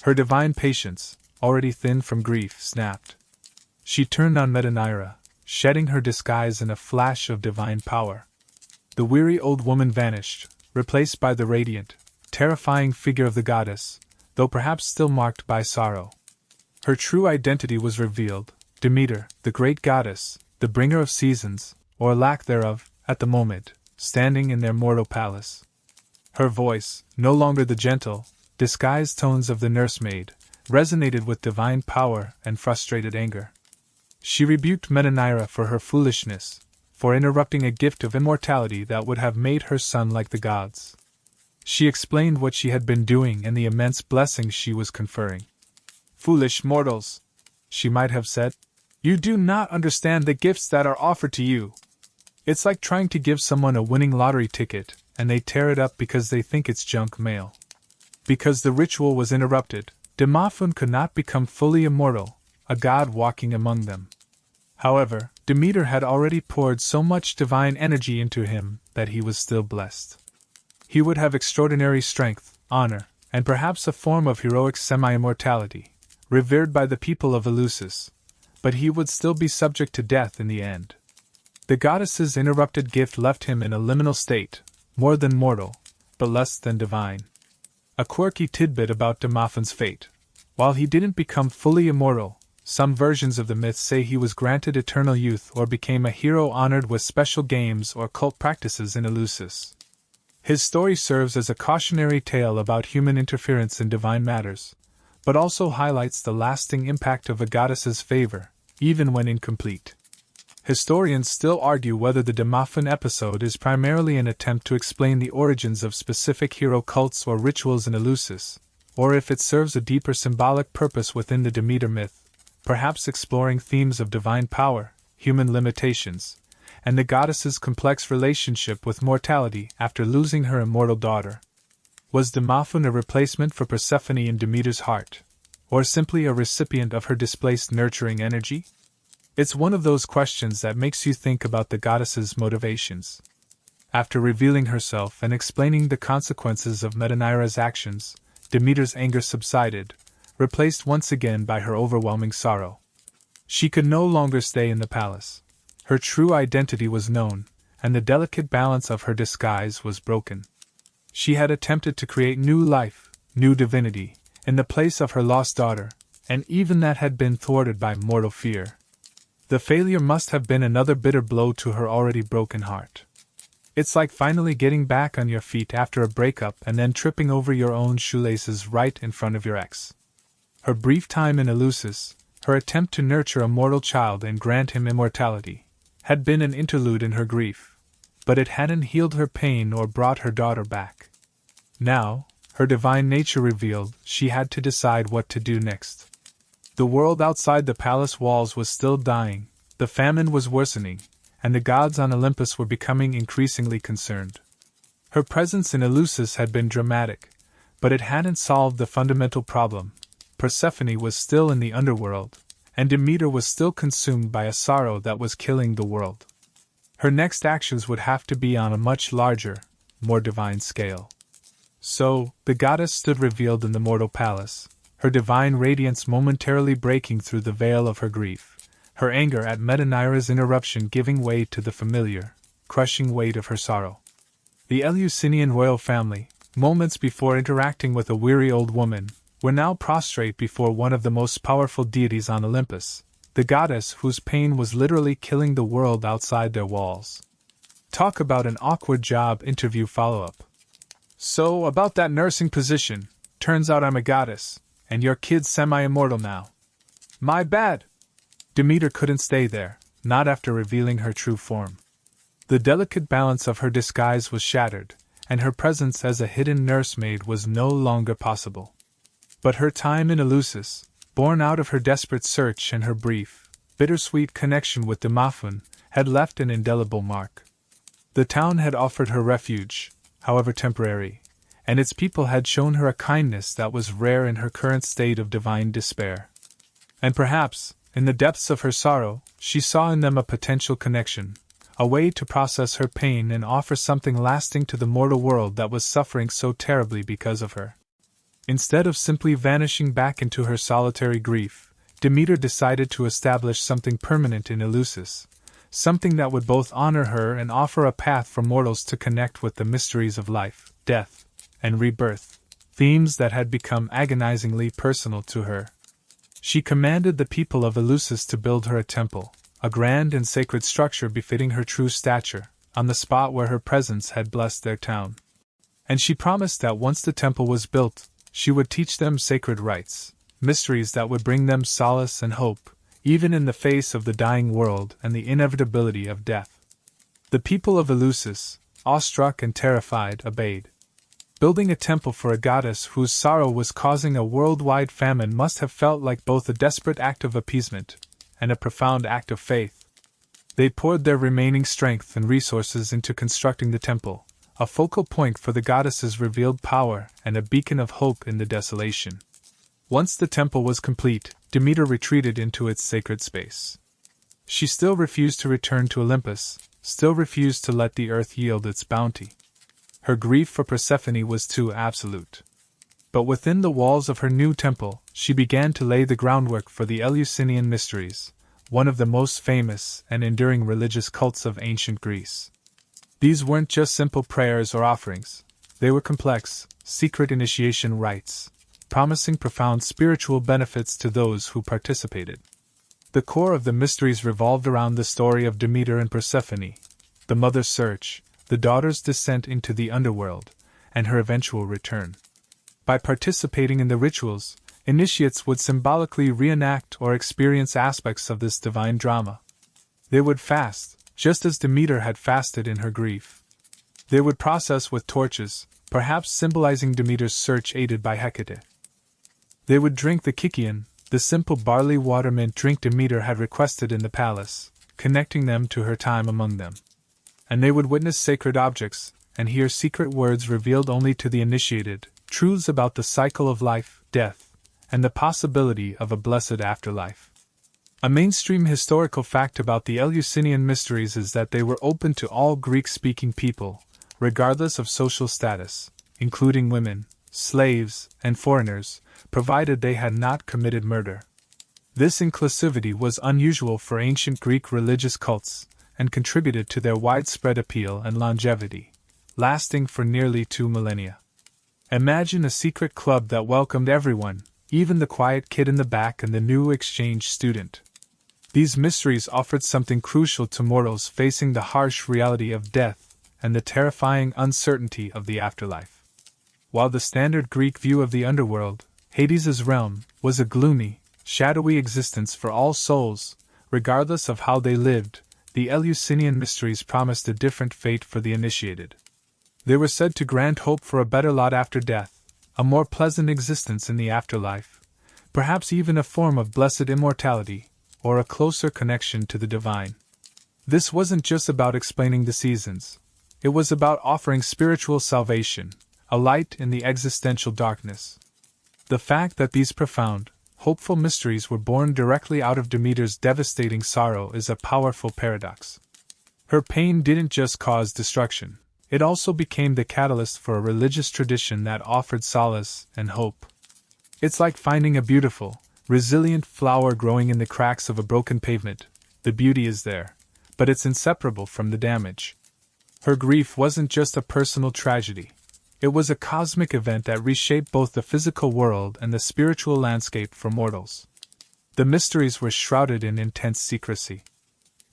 Her divine patience, already thin from grief, snapped. She turned on Metanira, shedding her disguise in a flash of divine power. The weary old woman vanished, replaced by the radiant, terrifying figure of the goddess, though perhaps still marked by sorrow. Her true identity was revealed: Demeter, the great goddess, the bringer of seasons, or lack thereof, at the moment, standing in their mortal palace. Her voice, no longer the gentle, disguised tones of the nursemaid, resonated with divine power and frustrated anger. She rebuked Metanira for her foolishness, for interrupting a gift of immortality that would have made her son like the gods. She explained what she had been doing and the immense blessings she was conferring. "Foolish mortals," she might have said, "you do not understand the gifts that are offered to you. It's like trying to give someone a winning lottery ticket, and they tear it up because they think it's junk mail." Because the ritual was interrupted, Demophoon could not become fully immortal, a god walking among them. However, Demeter had already poured so much divine energy into him that he was still blessed. He would have extraordinary strength, honor, and perhaps a form of heroic semi-immortality, revered by the people of Eleusis, but he would still be subject to death in the end. The goddess's interrupted gift left him in a liminal state, more than mortal, but less than divine. A quirky tidbit about Demophoon's fate: while he didn't become fully immortal, some versions of the myth say he was granted eternal youth or became a hero honored with special games or cult practices in Eleusis. His story serves as a cautionary tale about human interference in divine matters, but also highlights the lasting impact of a goddess's favor, even when incomplete. Historians still argue whether the Demophoon episode is primarily an attempt to explain the origins of specific hero cults or rituals in Eleusis, or if it serves a deeper symbolic purpose within the Demeter myth, perhaps exploring themes of divine power, human limitations, and the goddess's complex relationship with mortality after losing her immortal daughter. Was Demophoon a replacement for Persephone in Demeter's heart, or simply a recipient of her displaced nurturing energy? It's one of those questions that makes you think about the goddess's motivations. After revealing herself and explaining the consequences of Metanira's actions, Demeter's anger subsided, replaced once again by her overwhelming sorrow. She could no longer stay in the palace. Her true identity was known, and the delicate balance of her disguise was broken. She had attempted to create new life, new divinity, in the place of her lost daughter, and even that had been thwarted by mortal fear. The failure must have been another bitter blow to her already broken heart. It's like finally getting back on your feet after a breakup and then tripping over your own shoelaces right in front of your ex. Her brief time in Eleusis, her attempt to nurture a mortal child and grant him immortality, had been an interlude in her grief, but it hadn't healed her pain or brought her daughter back. Now, her divine nature revealed, she had to decide what to do next. The world outside the palace walls was still dying, the famine was worsening, and the gods on Olympus were becoming increasingly concerned. Her presence in Eleusis had been dramatic, but it hadn't solved the fundamental problem. Persephone was still in the underworld, and Demeter was still consumed by a sorrow that was killing the world. Her next actions would have to be on a much larger, more divine scale. So, the goddess stood revealed in the mortal palace, her divine radiance momentarily breaking through the veil of her grief, her anger at Metanira's interruption giving way to the familiar, crushing weight of her sorrow. The Eleusinian royal family, moments before interacting with a weary old woman, were now prostrate before one of the most powerful deities on Olympus, the goddess whose pain was literally killing the world outside their walls. Talk about an awkward job interview follow-up. So, about that nursing position, turns out I'm a goddess, and your kid's semi-immortal now. My bad! Demeter couldn't stay there, not after revealing her true form. The delicate balance of her disguise was shattered, and her presence as a hidden nursemaid was no longer possible. But her time in Eleusis, born out of her desperate search and her brief, bittersweet connection with Demophoon, had left an indelible mark. The town had offered her refuge, however temporary, and its people had shown her a kindness that was rare in her current state of divine despair. And perhaps, in the depths of her sorrow, she saw in them a potential connection, a way to process her pain and offer something lasting to the mortal world that was suffering so terribly because of her. Instead of simply vanishing back into her solitary grief, Demeter decided to establish something permanent in Eleusis, something that would both honor her and offer a path for mortals to connect with the mysteries of life, death, and rebirth, themes that had become agonizingly personal to her. She commanded the people of Eleusis to build her a temple, a grand and sacred structure befitting her true stature, on the spot where her presence had blessed their town. And she promised that once the temple was built, she would teach them sacred rites, mysteries that would bring them solace and hope, even in the face of the dying world and the inevitability of death. The people of Eleusis, awestruck and terrified, obeyed. Building a temple for a goddess whose sorrow was causing a worldwide famine must have felt like both a desperate act of appeasement and a profound act of faith. They poured their remaining strength and resources into constructing the temple, a focal point for the goddess's revealed power and a beacon of hope in the desolation. Once the temple was complete, Demeter retreated into its sacred space. She still refused to return to Olympus, still refused to let the earth yield its bounty. Her grief for Persephone was too absolute. But within the walls of her new temple, she began to lay the groundwork for the Eleusinian mysteries, one of the most famous and enduring religious cults of ancient Greece. These weren't just simple prayers or offerings, they were complex, secret initiation rites, promising profound spiritual benefits to those who participated. The core of the mysteries revolved around the story of Demeter and Persephone, the mother's search, the daughter's descent into the underworld, and her eventual return. By participating in the rituals, initiates would symbolically reenact or experience aspects of this divine drama. They would fast, just as Demeter had fasted in her grief. They would process with torches, perhaps symbolizing Demeter's search aided by Hecate. They would drink the kykeon, the simple barley water mint drink Demeter had requested in the palace, connecting them to her time among them. And they would witness sacred objects, and hear secret words revealed only to the initiated, truths about the cycle of life, death, and the possibility of a blessed afterlife. A mainstream historical fact about the Eleusinian mysteries is that they were open to all Greek-speaking people, regardless of social status, including women, slaves, and foreigners, provided they had not committed murder. This inclusivity was unusual for ancient Greek religious cults, and contributed to their widespread appeal and longevity, lasting for nearly 2 millennia. Imagine a secret club that welcomed everyone, even the quiet kid in the back and the new exchange student. These mysteries offered something crucial to mortals facing the harsh reality of death and the terrifying uncertainty of the afterlife. While the standard Greek view of the underworld, Hades's realm, was a gloomy, shadowy existence for all souls, regardless of how they lived, the Eleusinian mysteries promised a different fate for the initiated. They were said to grant hope for a better lot after death, a more pleasant existence in the afterlife, perhaps even a form of blessed immortality, or a closer connection to the divine. This wasn't just about explaining the seasons. It was about offering spiritual salvation, a light in the existential darkness. The fact that these profound, hopeful mysteries were born directly out of Demeter's devastating sorrow is a powerful paradox. Her pain didn't just cause destruction, it also became the catalyst for a religious tradition that offered solace and hope. It's like finding a beautiful, resilient flower growing in the cracks of a broken pavement. The beauty is there, but it's inseparable from the damage. Her grief wasn't just a personal tragedy. It was a cosmic event that reshaped both the physical world and the spiritual landscape for mortals. The mysteries were shrouded in intense secrecy.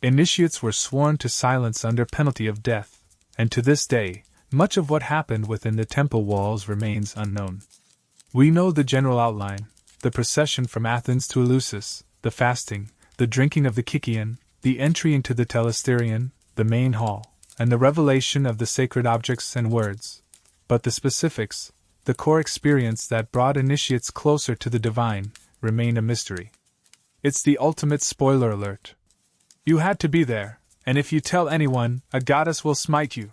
Initiates were sworn to silence under penalty of death, and to this day, much of what happened within the temple walls remains unknown. We know the general outline: the procession from Athens to Eleusis, the fasting, the drinking of the Kykian, the entry into the Telesterion, the main hall, and the revelation of the sacred objects and words. But the specifics, the core experience that brought initiates closer to the divine, remain a mystery. It's the ultimate spoiler alert. You had to be there, and if you tell anyone, a goddess will smite you.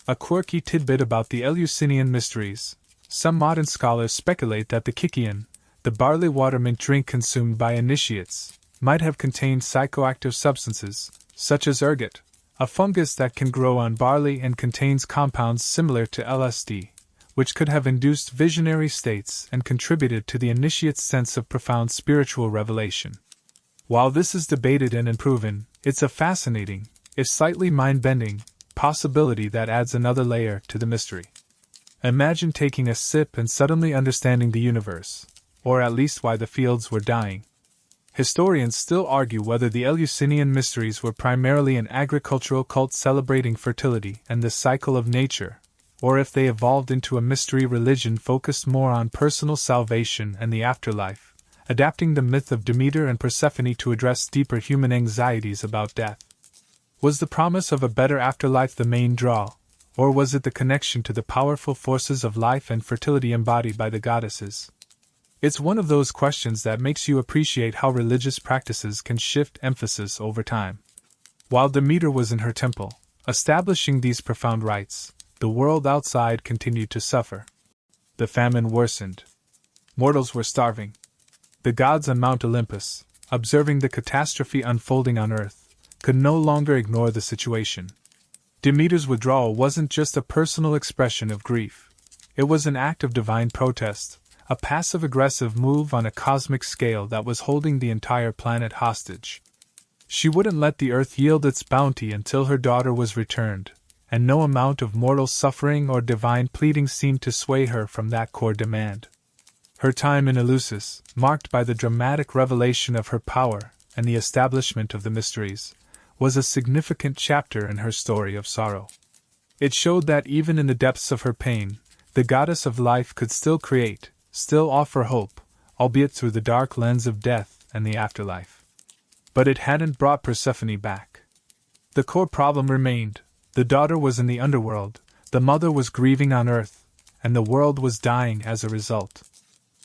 A quirky tidbit about the Eleusinian mysteries: some modern scholars speculate that the Kykian, the barley water mint drink consumed by initiates, might have contained psychoactive substances, such as ergot, a fungus that can grow on barley and contains compounds similar to LSD, which could have induced visionary states and contributed to the initiate's sense of profound spiritual revelation. While this is debated and unproven, it's a fascinating, if slightly mind-bending, possibility that adds another layer to the mystery. Imagine taking a sip and suddenly understanding the universe, or at least why the fields were dying. Historians still argue whether the Eleusinian mysteries were primarily an agricultural cult celebrating fertility and the cycle of nature, or if they evolved into a mystery religion focused more on personal salvation and the afterlife, adapting the myth of Demeter and Persephone to address deeper human anxieties about death. Was the promise of a better afterlife the main draw, or was it the connection to the powerful forces of life and fertility embodied by the goddesses? It's one of those questions that makes you appreciate how religious practices can shift emphasis over time. While Demeter was in her temple, establishing these profound rites, the world outside continued to suffer. The famine worsened. Mortals were starving. The gods on Mount Olympus, observing the catastrophe unfolding on Earth, could no longer ignore the situation. Demeter's withdrawal wasn't just a personal expression of grief. It was an act of divine protest, a passive-aggressive move on a cosmic scale that was holding the entire planet hostage. She wouldn't let the Earth yield its bounty until her daughter was returned, and no amount of mortal suffering or divine pleading seemed to sway her from that core demand. Her time in Eleusis, marked by the dramatic revelation of her power and the establishment of the mysteries, was a significant chapter in her story of sorrow. It showed that even in the depths of her pain, the goddess of life could still create, still offer hope, albeit through the dark lens of death and the afterlife. But it hadn't brought Persephone back. The core problem remained: the daughter was in the underworld, the mother was grieving on Earth, and the world was dying as a result.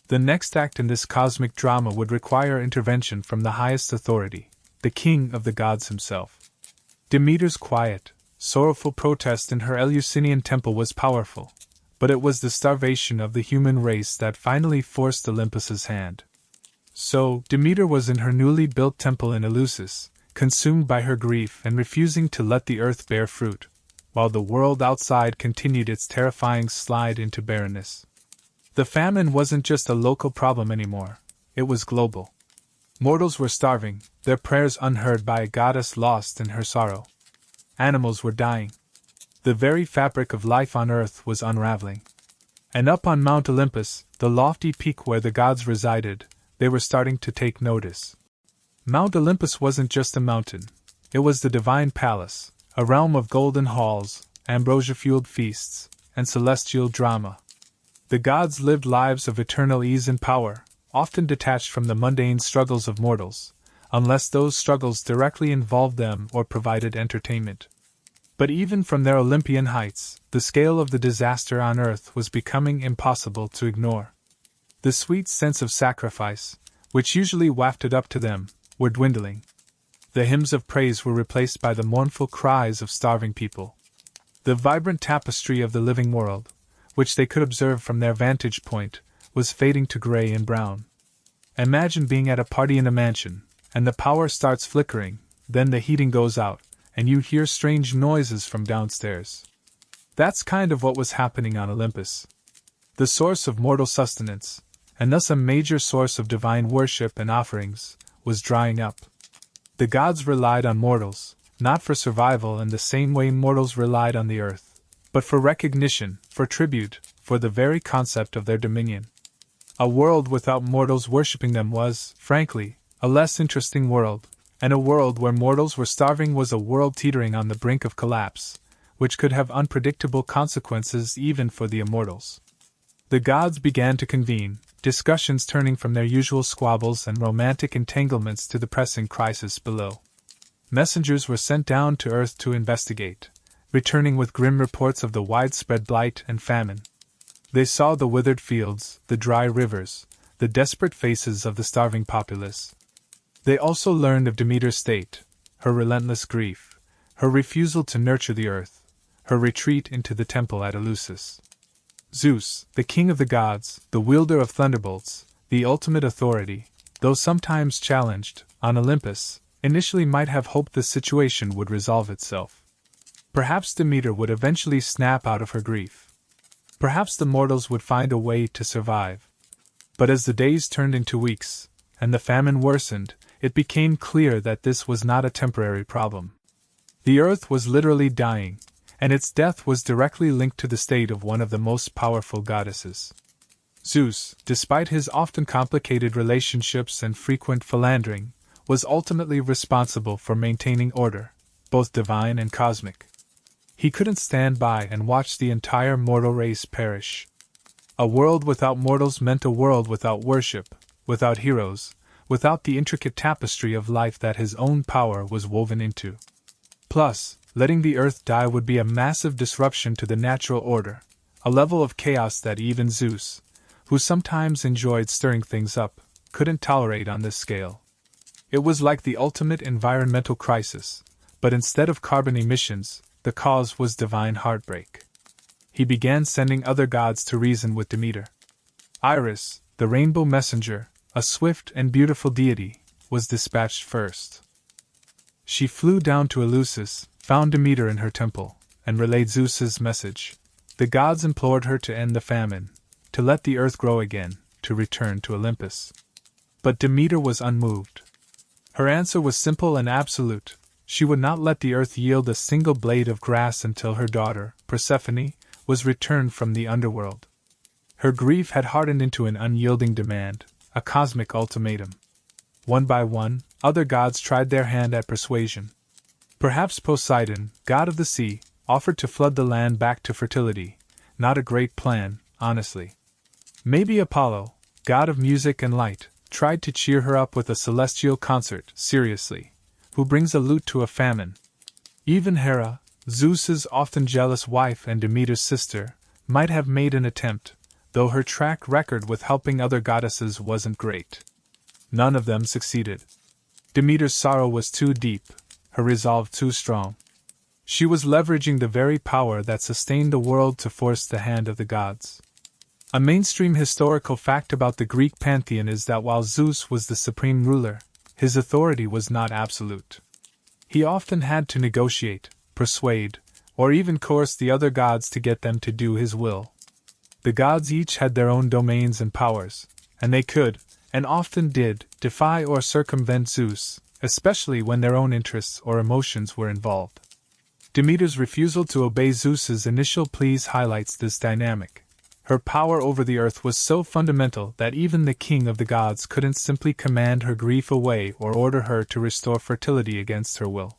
The next act in this cosmic drama would require intervention from the highest authority, the king of the gods himself. Demeter's quiet, sorrowful protest in her Eleusinian temple was powerful, but it was the starvation of the human race that finally forced Olympus's hand. So, Demeter was in her newly built temple in Eleusis, consumed by her grief and refusing to let the earth bear fruit, while the world outside continued its terrifying slide into barrenness. The famine wasn't just a local problem anymore, it was global. Mortals were starving, their prayers unheard by a goddess lost in her sorrow. Animals were dying. The very fabric of life on Earth was unraveling. And up on Mount Olympus, the lofty peak where the gods resided, they were starting to take notice. Mount Olympus wasn't just a mountain, it was the divine palace, a realm of golden halls, ambrosia-fueled feasts, and celestial drama. The gods lived lives of eternal ease and power, often detached from the mundane struggles of mortals, unless those struggles directly involved them or provided entertainment. But even from their Olympian heights, the scale of the disaster on Earth was becoming impossible to ignore. The sweet sense of sacrifice, which usually wafted up to them, were dwindling. The hymns of praise were replaced by the mournful cries of starving people. The vibrant tapestry of the living world, which they could observe from their vantage point, was fading to gray and brown. Imagine being at a party in a mansion, and the power starts flickering, then the heating goes out, and you hear strange noises from downstairs. That's kind of what was happening on Olympus. The source of mortal sustenance, and thus a major source of divine worship and offerings, was drying up. The gods relied on mortals, not for survival in the same way mortals relied on the earth, but for recognition, for tribute, for the very concept of their dominion. A world without mortals worshipping them was, frankly, a less interesting world, and a world where mortals were starving was a world teetering on the brink of collapse, which could have unpredictable consequences even for the immortals. The gods began to convene, discussions turning from their usual squabbles and romantic entanglements to the pressing crisis below. Messengers were sent down to earth to investigate, returning with grim reports of the widespread blight and famine. They saw the withered fields, the dry rivers, the desperate faces of the starving populace. They also learned of Demeter's state, her relentless grief, her refusal to nurture the earth, her retreat into the temple at Eleusis. Zeus, the king of the gods, the wielder of thunderbolts, the ultimate authority, though sometimes challenged, on Olympus, initially might have hoped the situation would resolve itself. Perhaps Demeter would eventually snap out of her grief. Perhaps the mortals would find a way to survive. But as the days turned into weeks, and the famine worsened, it became clear that this was not a temporary problem. The earth was literally dying, and its death was directly linked to the state of one of the most powerful goddesses. Zeus, despite his often complicated relationships and frequent philandering, was ultimately responsible for maintaining order, both divine and cosmic. He couldn't stand by and watch the entire mortal race perish. A world without mortals meant a world without worship, without heroes, without the intricate tapestry of life that his own power was woven into. Plus, letting the earth die would be a massive disruption to the natural order, a level of chaos that even Zeus, who sometimes enjoyed stirring things up, couldn't tolerate on this scale. It was like the ultimate environmental crisis, but instead of carbon emissions, the cause was divine heartbreak. He began sending other gods to reason with Demeter. Iris, the rainbow messenger, a swift and beautiful deity, was dispatched first. She flew down to Eleusis, found Demeter in her temple, and relayed Zeus's message. The gods implored her to end the famine, to let the earth grow again, to return to Olympus. But Demeter was unmoved. Her answer was simple and absolute. She would not let the earth yield a single blade of grass until her daughter, Persephone, was returned from the underworld. Her grief had hardened into an unyielding demand, a cosmic ultimatum. One by one, other gods tried their hand at persuasion. Perhaps Poseidon, god of the sea, offered to flood the land back to fertility. Not a great plan, honestly. Maybe Apollo, god of music and light, tried to cheer her up with a celestial concert, seriously, who brings a lute to a famine. Even Hera, Zeus's often jealous wife and Demeter's sister, might have made an attempt, though her track record with helping other goddesses wasn't great. None of them succeeded. Demeter's sorrow was too deep, her resolve too strong. She was leveraging the very power that sustained the world to force the hand of the gods. A mainstream historical fact about the Greek pantheon is that while Zeus was the supreme ruler, his authority was not absolute. He often had to negotiate, persuade, or even coerce the other gods to get them to do his will. The gods each had their own domains and powers, and they could, and often did, defy or circumvent Zeus, especially when their own interests or emotions were involved. Demeter's refusal to obey Zeus's initial pleas highlights this dynamic. Her power over the earth was so fundamental that even the king of the gods couldn't simply command her grief away or order her to restore fertility against her will.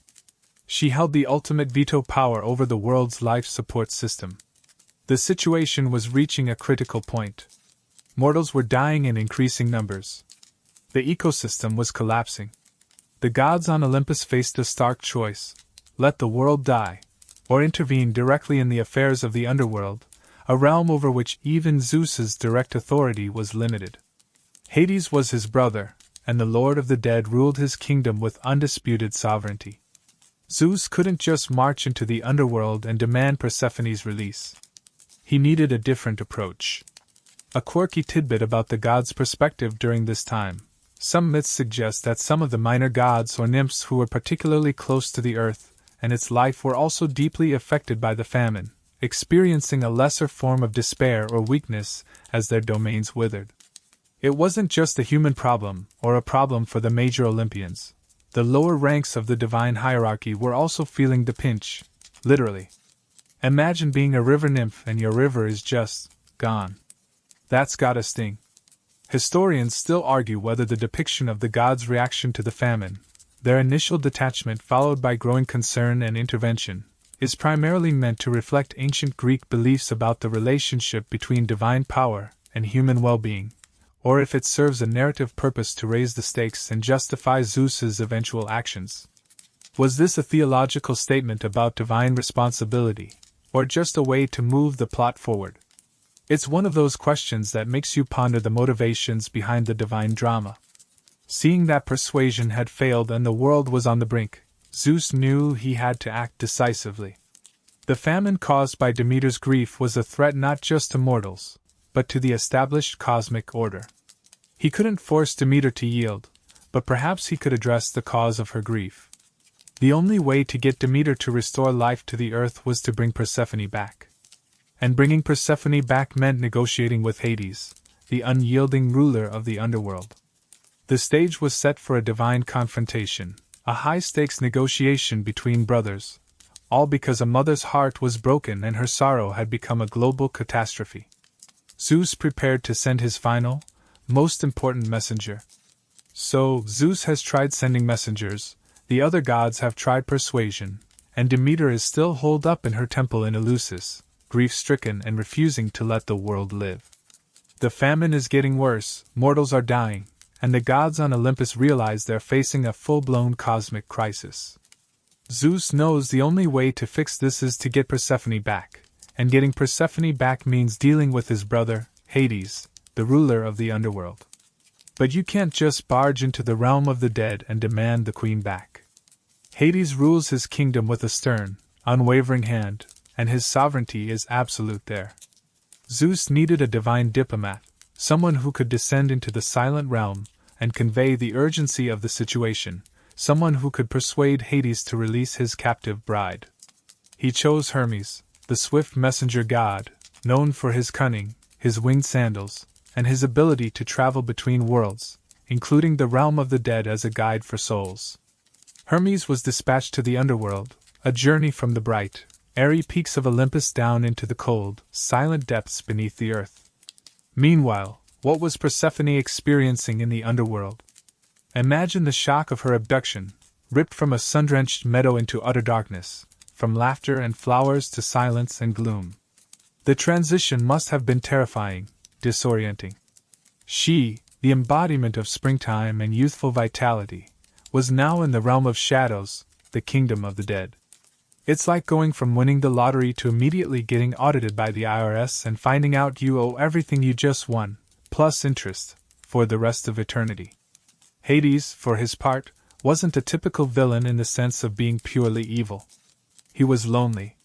She held the ultimate veto power over the world's life support system. The situation was reaching a critical point. Mortals were dying in increasing numbers. The ecosystem was collapsing. The gods on Olympus faced a stark choice: let the world die, or intervene directly in the affairs of the underworld, a realm over which even Zeus's direct authority was limited. Hades was his brother, and the Lord of the Dead ruled his kingdom with undisputed sovereignty. Zeus couldn't just march into the underworld and demand Persephone's release. He needed a different approach. A quirky tidbit about the gods' perspective during this time. Some myths suggest that some of the minor gods or nymphs who were particularly close to the earth and its life were also deeply affected by the famine, experiencing a lesser form of despair or weakness as their domains withered. It wasn't just a human problem, or a problem for the major Olympians. The lower ranks of the divine hierarchy were also feeling the pinch, literally. Imagine being a river nymph and your river is just gone. That's gotta sting. Historians still argue whether the depiction of the gods' reaction to the famine, their initial detachment followed by growing concern and intervention, is primarily meant to reflect ancient Greek beliefs about the relationship between divine power and human well-being, or if it serves a narrative purpose to raise the stakes and justify Zeus's eventual actions. Was this a theological statement about divine responsibility, or just a way to move the plot forward? It's one of those questions that makes you ponder the motivations behind the divine drama. Seeing that persuasion had failed and the world was on the brink, Zeus knew he had to act decisively. The famine caused by Demeter's grief was a threat not just to mortals, but to the established cosmic order. He couldn't force Demeter to yield, but perhaps he could address the cause of her grief. The only way to get Demeter to restore life to the earth was to bring Persephone back. And bringing Persephone back meant negotiating with Hades, the unyielding ruler of the underworld. The stage was set for a divine confrontation, a high-stakes negotiation between brothers, all because a mother's heart was broken and her sorrow had become a global catastrophe. Zeus prepared to send his final, most important messenger. So, Zeus has tried sending messengers, the other gods have tried persuasion, and Demeter is still holed up in her temple in Eleusis, grief-stricken and refusing to let the world live. The famine is getting worse, mortals are dying, and the gods on Olympus realize they're facing a full-blown cosmic crisis. Zeus knows the only way to fix this is to get Persephone back, and getting Persephone back means dealing with his brother, Hades, the ruler of the underworld. But you can't just barge into the realm of the dead and demand the queen back. Hades rules his kingdom with a stern, unwavering hand, and his sovereignty is absolute there. Zeus needed a divine diplomat, someone who could descend into the silent realm and convey the urgency of the situation, someone who could persuade Hades to release his captive bride. He chose Hermes, the swift messenger god, known for his cunning, his winged sandals, and his ability to travel between worlds, including the realm of the dead as a guide for souls. Hermes was dispatched to the underworld, a journey from the bright, airy peaks of Olympus down into the cold, silent depths beneath the earth. Meanwhile, what was Persephone experiencing in the underworld? Imagine the shock of her abduction, ripped from a sun-drenched meadow into utter darkness, from laughter and flowers to silence and gloom. The transition must have been terrifying, disorienting. She, the embodiment of springtime and youthful vitality, was now in the realm of shadows, the kingdom of the dead. It's like going from winning the lottery to immediately getting audited by the IRS and finding out you owe everything you just won, plus interest, for the rest of eternity. Hades, for his part, wasn't a typical villain in the sense of being purely evil. He was lonely.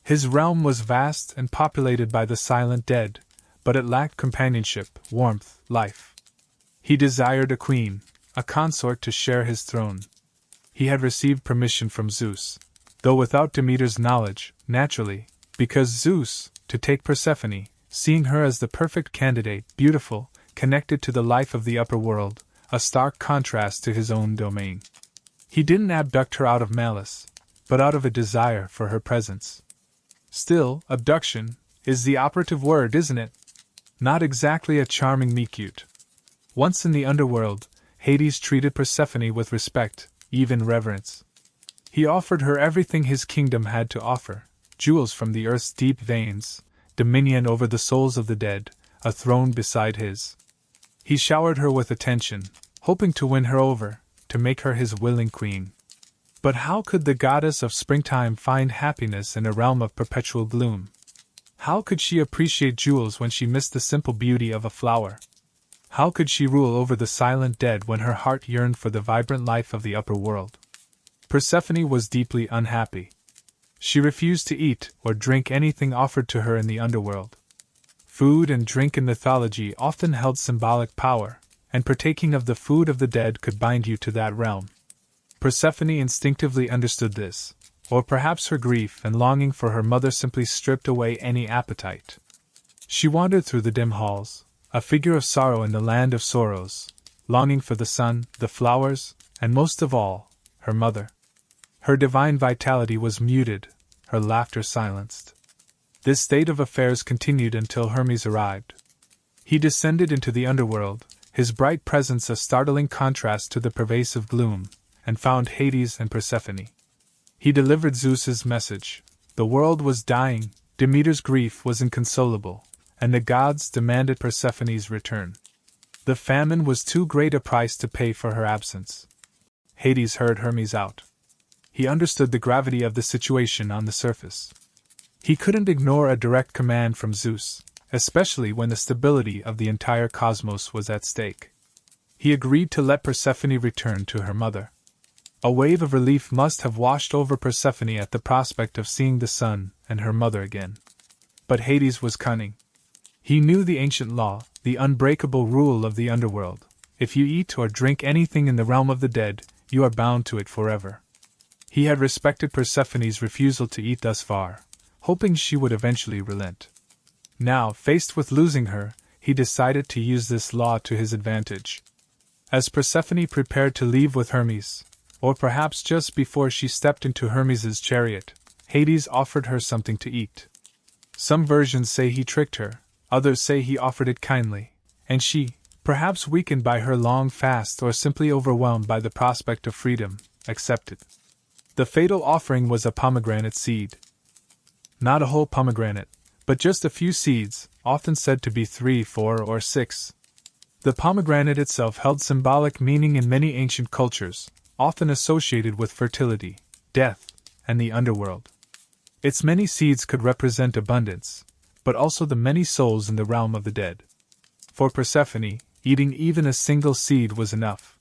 His realm was vast and populated by the silent dead, but it lacked companionship, warmth, life. He desired a queen, a consort to share his throne. He had received permission from Zeus, though without Demeter's knowledge, naturally, because Zeus, to take Persephone, seeing her as the perfect candidate, beautiful, connected to the life of the upper world, a stark contrast to his own domain. He didn't abduct her out of malice, but out of a desire for her presence. Still, abduction is the operative word, isn't it? Not exactly a charming meet-cute. Once in the underworld, Hades treated Persephone with respect, even reverence. He offered her everything his kingdom had to offer, jewels from the earth's deep veins, dominion over the souls of the dead, a throne beside his. He showered her with attention, hoping to win her over, to make her his willing queen. But how could the goddess of springtime find happiness in a realm of perpetual gloom? How could she appreciate jewels when she missed the simple beauty of a flower? How could she rule over the silent dead when her heart yearned for the vibrant life of the upper world? Persephone was deeply unhappy. She refused to eat or drink anything offered to her in the underworld. Food and drink in mythology often held symbolic power, and partaking of the food of the dead could bind you to that realm. Persephone instinctively understood this, or perhaps her grief and longing for her mother simply stripped away any appetite. She wandered through the dim halls, a figure of sorrow in the land of sorrows, longing for the sun, the flowers, and most of all, her mother. Her divine vitality was muted, her laughter silenced. This state of affairs continued until Hermes arrived. He descended into the underworld, his bright presence a startling contrast to the pervasive gloom, and found Hades and Persephone. He delivered Zeus's message. The world was dying, Demeter's grief was inconsolable, and the gods demanded Persephone's return. The famine was too great a price to pay for her absence. Hades heard Hermes out. He understood the gravity of the situation on the surface. He couldn't ignore a direct command from Zeus, especially when the stability of the entire cosmos was at stake. He agreed to let Persephone return to her mother. A wave of relief must have washed over Persephone at the prospect of seeing the sun and her mother again. But Hades was cunning. He knew the ancient law, the unbreakable rule of the underworld. If you eat or drink anything in the realm of the dead, you are bound to it forever. He had respected Persephone's refusal to eat thus far, hoping she would eventually relent. Now, faced with losing her, he decided to use this law to his advantage. As Persephone prepared to leave with Hermes, or perhaps just before she stepped into Hermes's chariot, Hades offered her something to eat. Some versions say he tricked her, others say he offered it kindly, and she, perhaps weakened by her long fast or simply overwhelmed by the prospect of freedom, accepted. The fatal offering was a pomegranate seed. Not a whole pomegranate, but just a few seeds, often said to be 3, 4, or 6. The pomegranate itself held symbolic meaning in many ancient cultures, often associated with fertility, death, and the underworld. Its many seeds could represent abundance, but also the many souls in the realm of the dead. For Persephone, eating even a single seed was enough.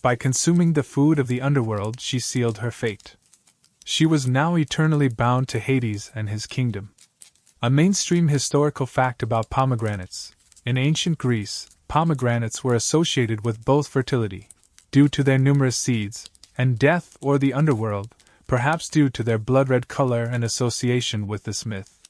By consuming the food of the underworld, she sealed her fate. She was now eternally bound to Hades and his kingdom. A mainstream historical fact about pomegranates: in ancient Greece, pomegranates were associated with both fertility, due to their numerous seeds, and death or the underworld, perhaps due to their blood-red color and association with this myth.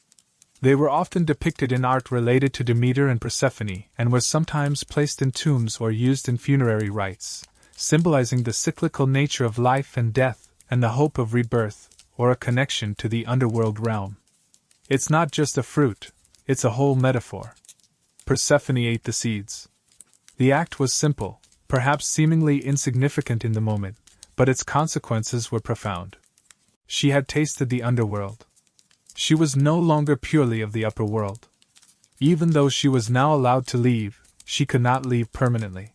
They were often depicted in art related to Demeter and Persephone, and were sometimes placed in tombs or used in funerary rites, symbolizing the cyclical nature of life and death, and the hope of rebirth, or a connection to the underworld realm. It's not just a fruit, it's a whole metaphor. Persephone ate the seeds. The act was simple, perhaps seemingly insignificant in the moment, but its consequences were profound. She had tasted the underworld. She was no longer purely of the upper world. Even though she was now allowed to leave, she could not leave permanently.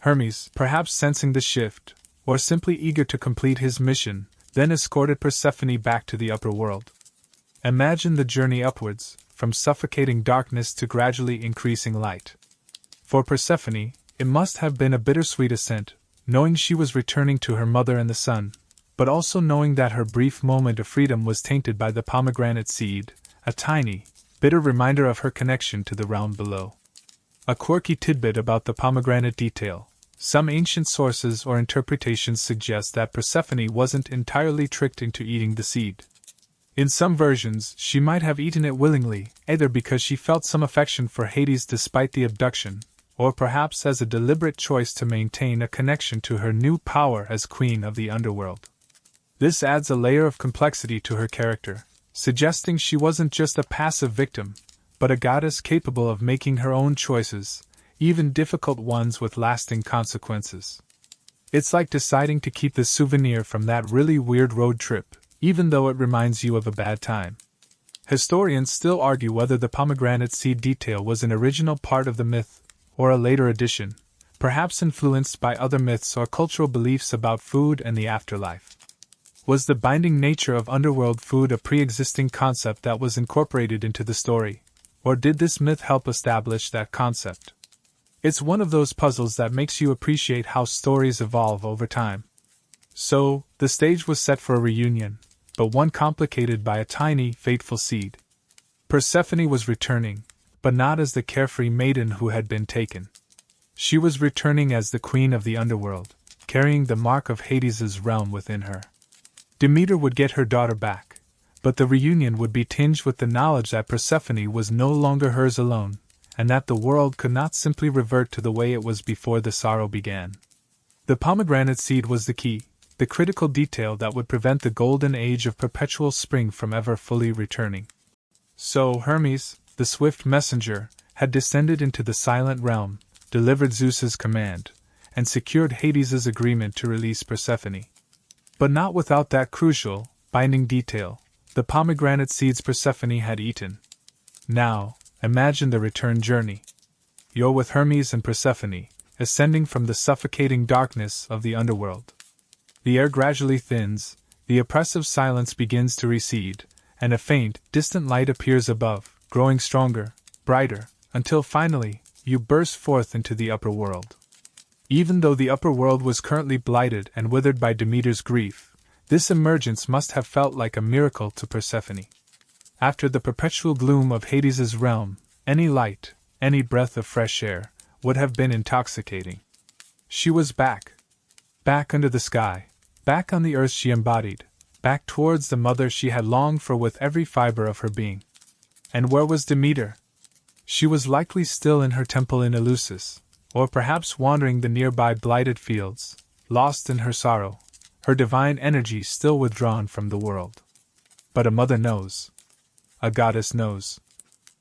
Hermes, perhaps sensing the shift, or simply eager to complete his mission, then escorted Persephone back to the upper world. Imagine the journey upwards, from suffocating darkness to gradually increasing light. For Persephone, it must have been a bittersweet ascent, knowing she was returning to her mother and the sun, but also knowing that her brief moment of freedom was tainted by the pomegranate seed, a tiny, bitter reminder of her connection to the realm below. A quirky tidbit about the pomegranate detail: some ancient sources or interpretations suggest that Persephone wasn't entirely tricked into eating the seed. In some versions, she might have eaten it willingly, either because she felt some affection for Hades despite the abduction, or perhaps as a deliberate choice to maintain a connection to her new power as queen of the underworld. This adds a layer of complexity to her character, suggesting she wasn't just a passive victim, but a goddess capable of making her own choices, even difficult ones with lasting consequences. It's like deciding to keep the souvenir from that really weird road trip, even though it reminds you of a bad time. Historians still argue whether the pomegranate seed detail was an original part of the myth, or a later addition, perhaps influenced by other myths or cultural beliefs about food and the afterlife. Was the binding nature of underworld food a pre-existing concept that was incorporated into the story, or did this myth help establish that concept? It's one of those puzzles that makes you appreciate how stories evolve over time. So, the stage was set for a reunion, but one complicated by a tiny, fateful seed. Persephone was returning, but not as the carefree maiden who had been taken. She was returning as the queen of the underworld, carrying the mark of Hades's realm within her. Demeter would get her daughter back, but the reunion would be tinged with the knowledge that Persephone was no longer hers alone, and that the world could not simply revert to the way it was before the sorrow began. The pomegranate seed was the key, the critical detail that would prevent the golden age of perpetual spring from ever fully returning. So Hermes, the swift messenger, had descended into the silent realm, delivered Zeus's command, and secured Hades's agreement to release Persephone. But not without that crucial, binding detail, the pomegranate seeds Persephone had eaten. Now, imagine the return journey. You're with Hermes and Persephone, ascending from the suffocating darkness of the underworld. The air gradually thins, the oppressive silence begins to recede, and a faint, distant light appears above, growing stronger, brighter, until finally, you burst forth into the upper world. Even though the upper world was currently blighted and withered by Demeter's grief, this emergence must have felt like a miracle to Persephone. After the perpetual gloom of Hades's realm, any light, any breath of fresh air, would have been intoxicating. She was back. Back under the sky, back on the earth she embodied, back towards the mother she had longed for with every fiber of her being. And where was Demeter? She was likely still in her temple in Eleusis, or perhaps wandering the nearby blighted fields, lost in her sorrow, her divine energy still withdrawn from the world. But a mother knows. A goddess knows.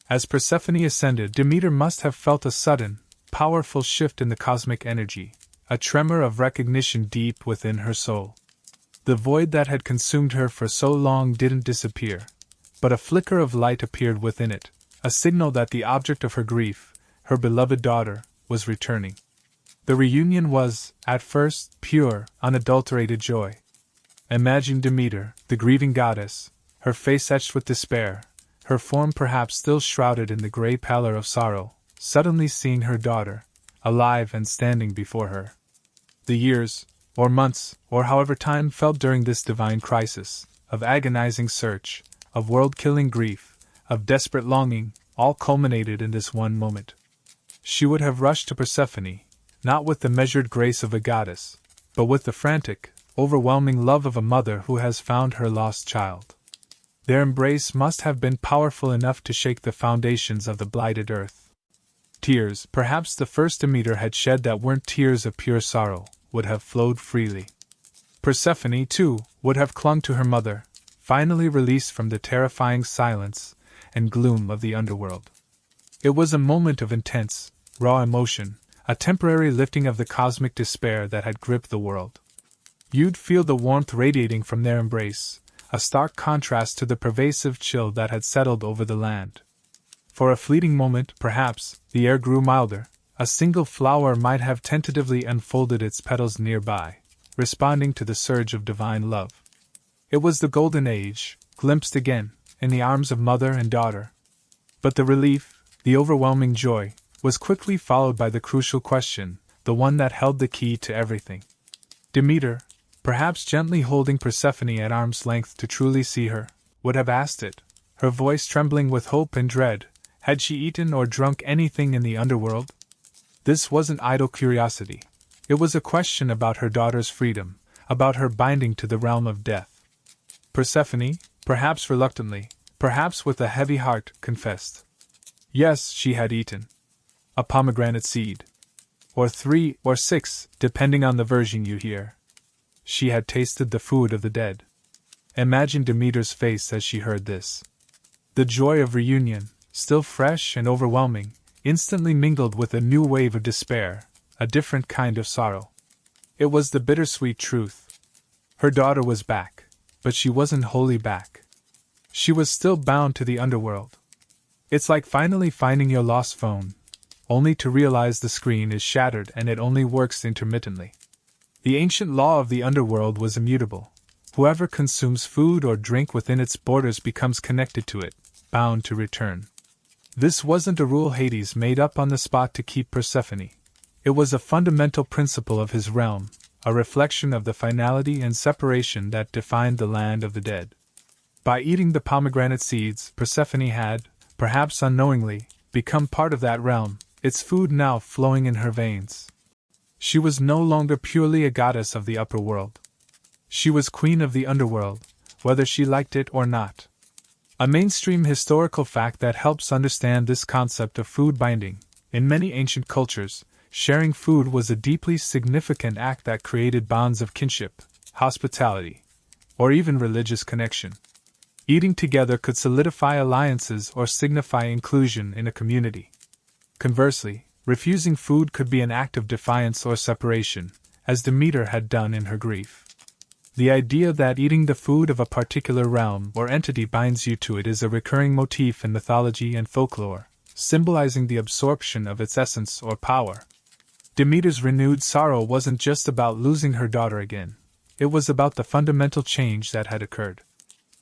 As Persephone ascended, Demeter must have felt a sudden, powerful shift in the cosmic energy, a tremor of recognition deep within her soul. The void that had consumed her for so long didn't disappear, but a flicker of light appeared within it, a signal that the object of her grief, her beloved daughter, was returning. The reunion was, at first, pure, unadulterated joy. Imagine Demeter, the grieving goddess, her face etched with despair, her form perhaps still shrouded in the grey pallor of sorrow, suddenly seeing her daughter, alive and standing before her. The years, or months, or however time felt during this divine crisis, of agonizing search, of world-killing grief, of desperate longing, all culminated in this one moment. She would have rushed to Persephone, not with the measured grace of a goddess, but with the frantic, overwhelming love of a mother who has found her lost child. Their embrace must have been powerful enough to shake the foundations of the blighted earth. Tears, perhaps the first Demeter had shed that weren't tears of pure sorrow, would have flowed freely. Persephone, too, would have clung to her mother, finally released from the terrifying silence and gloom of the underworld. It was a moment of intense, raw emotion, a temporary lifting of the cosmic despair that had gripped the world. You'd feel the warmth radiating from their embrace, a stark contrast to the pervasive chill that had settled over the land. For a fleeting moment, perhaps, the air grew milder, a single flower might have tentatively unfolded its petals nearby, responding to the surge of divine love. It was the golden age, glimpsed again, in the arms of mother and daughter. But the relief, the overwhelming joy, was quickly followed by the crucial question, the one that held the key to everything. Demeter, perhaps gently holding Persephone at arm's length to truly see her, would have asked it, her voice trembling with hope and dread, had she eaten or drunk anything in the underworld? This wasn't idle curiosity. It was a question about her daughter's freedom, about her binding to the realm of death. Persephone, perhaps reluctantly, perhaps with a heavy heart, confessed. Yes, she had eaten. A pomegranate seed. Or 3 or 6, depending on the version you hear. She had tasted the food of the dead. Imagine Demeter's face as she heard this. The joy of reunion, still fresh and overwhelming, instantly mingled with a new wave of despair, a different kind of sorrow. It was the bittersweet truth. Her daughter was back, but she wasn't wholly back. She was still bound to the underworld. It's like finally finding your lost phone, only to realize the screen is shattered and it only works intermittently. The ancient law of the underworld was immutable. Whoever consumes food or drink within its borders becomes connected to it, bound to return. This wasn't a rule Hades made up on the spot to keep Persephone. It was a fundamental principle of his realm, a reflection of the finality and separation that defined the land of the dead. By eating the pomegranate seeds, Persephone had, perhaps unknowingly, become part of that realm, its food now flowing in her veins. She was no longer purely a goddess of the upper world. She was queen of the underworld, whether she liked it or not. A mainstream historical fact that helps understand this concept of food binding. In many ancient cultures, sharing food was a deeply significant act that created bonds of kinship, hospitality, or even religious connection. Eating together could solidify alliances or signify inclusion in a community. Conversely, refusing food could be an act of defiance or separation, as Demeter had done in her grief. The idea that eating the food of a particular realm or entity binds you to it is a recurring motif in mythology and folklore, symbolizing the absorption of its essence or power. Demeter's renewed sorrow wasn't just about losing her daughter again, it was about the fundamental change that had occurred.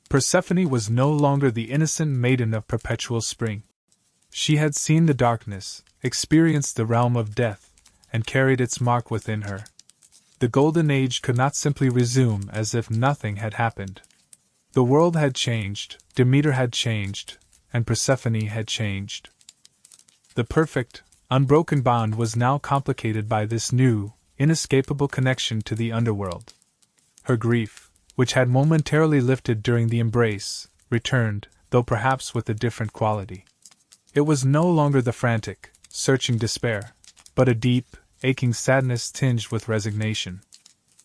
Persephone was no longer the innocent maiden of perpetual spring. She had seen the darkness, experienced the realm of death, and carried its mark within her. The Golden Age could not simply resume as if nothing had happened. The world had changed, Demeter had changed, and Persephone had changed. The perfect, unbroken bond was now complicated by this new, inescapable connection to the underworld. Her grief, which had momentarily lifted during the embrace, returned, though perhaps with a different quality. It was no longer the frantic, searching despair, but a deep, aching sadness tinged with resignation.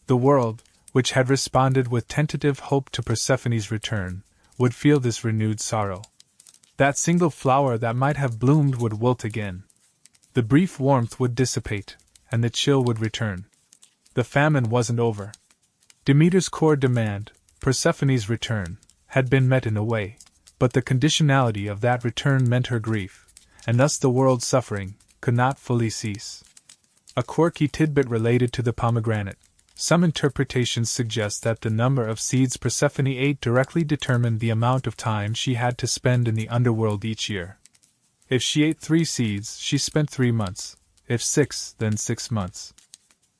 The world, which had responded with tentative hope to Persephone's return, would feel this renewed sorrow. That single flower that might have bloomed would wilt again. The brief warmth would dissipate, and the chill would return. The famine wasn't over. Demeter's core demand, Persephone's return, had been met in a way, but the conditionality of that return meant her grief, and thus the world's suffering, could not fully cease. A quirky tidbit related to the pomegranate. Some interpretations suggest that the number of seeds Persephone ate directly determined the amount of time she had to spend in the underworld each year. If she ate 3 seeds, she spent 3 months. If 6, then 6 months.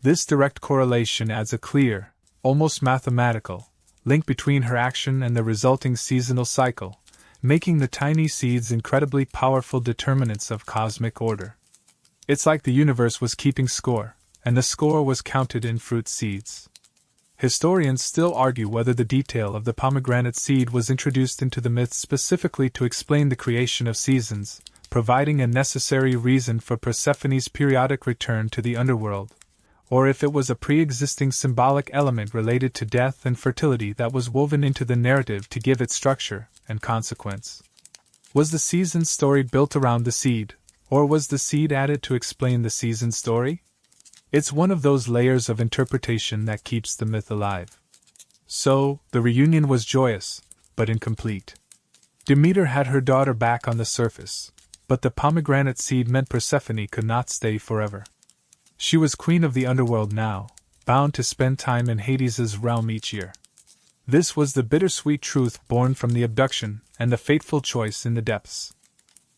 This direct correlation adds a clear, almost mathematical, link between her action and the resulting seasonal cycle, making the tiny seeds incredibly powerful determinants of cosmic order. It's like the universe was keeping score, and the score was counted in fruit seeds. Historians still argue whether the detail of the pomegranate seed was introduced into the myth specifically to explain the creation of seasons, providing a necessary reason for Persephone's periodic return to the underworld, or if it was a pre-existing symbolic element related to death and fertility that was woven into the narrative to give it structure and consequence. Was the season story built around the seed, or was the seed added to explain the season story? It's one of those layers of interpretation that keeps the myth alive. So, the reunion was joyous, but incomplete. Demeter had her daughter back on the surface, but the pomegranate seed meant Persephone could not stay forever. She was queen of the underworld now, bound to spend time in Hades's realm each year. This was the bittersweet truth born from the abduction and the fateful choice in the depths.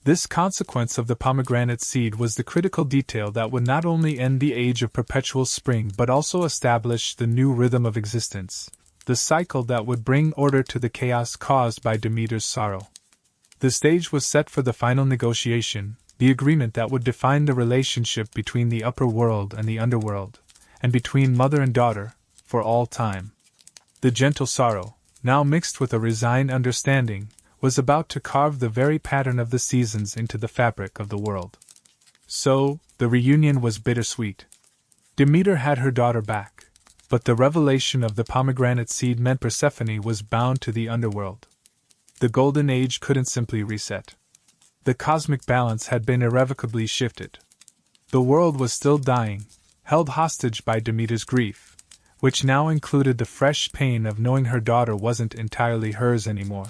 This consequence of the pomegranate seed was the critical detail that would not only end the age of perpetual spring but also establish the new rhythm of existence, the cycle that would bring order to the chaos caused by Demeter's sorrow. The stage was set for the final negotiation, the agreement that would define the relationship between the upper world and the underworld, and between mother and daughter, for all time. The gentle sorrow, now mixed with a resigned understanding, was about to carve the very pattern of the seasons into the fabric of the world. So, the reunion was bittersweet. Demeter had her daughter back, but the revelation of the pomegranate seed meant Persephone was bound to the underworld. The Golden Age couldn't simply reset. The cosmic balance had been irrevocably shifted. The world was still dying, held hostage by Demeter's grief, which now included the fresh pain of knowing her daughter wasn't entirely hers anymore.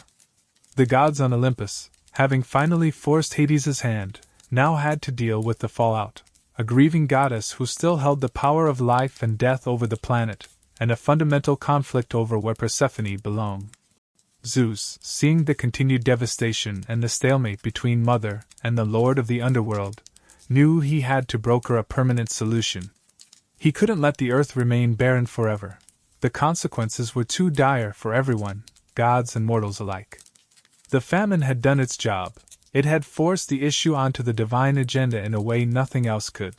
The gods on Olympus, having finally forced Hades's hand, now had to deal with the fallout, a grieving goddess who still held the power of life and death over the planet, and a fundamental conflict over where Persephone belonged. Zeus, seeing the continued devastation and the stalemate between Mother and the Lord of the Underworld, knew he had to broker a permanent solution. He couldn't let the earth remain barren forever. The consequences were too dire for everyone, gods and mortals alike. The famine had done its job. It had forced the issue onto the divine agenda in a way nothing else could.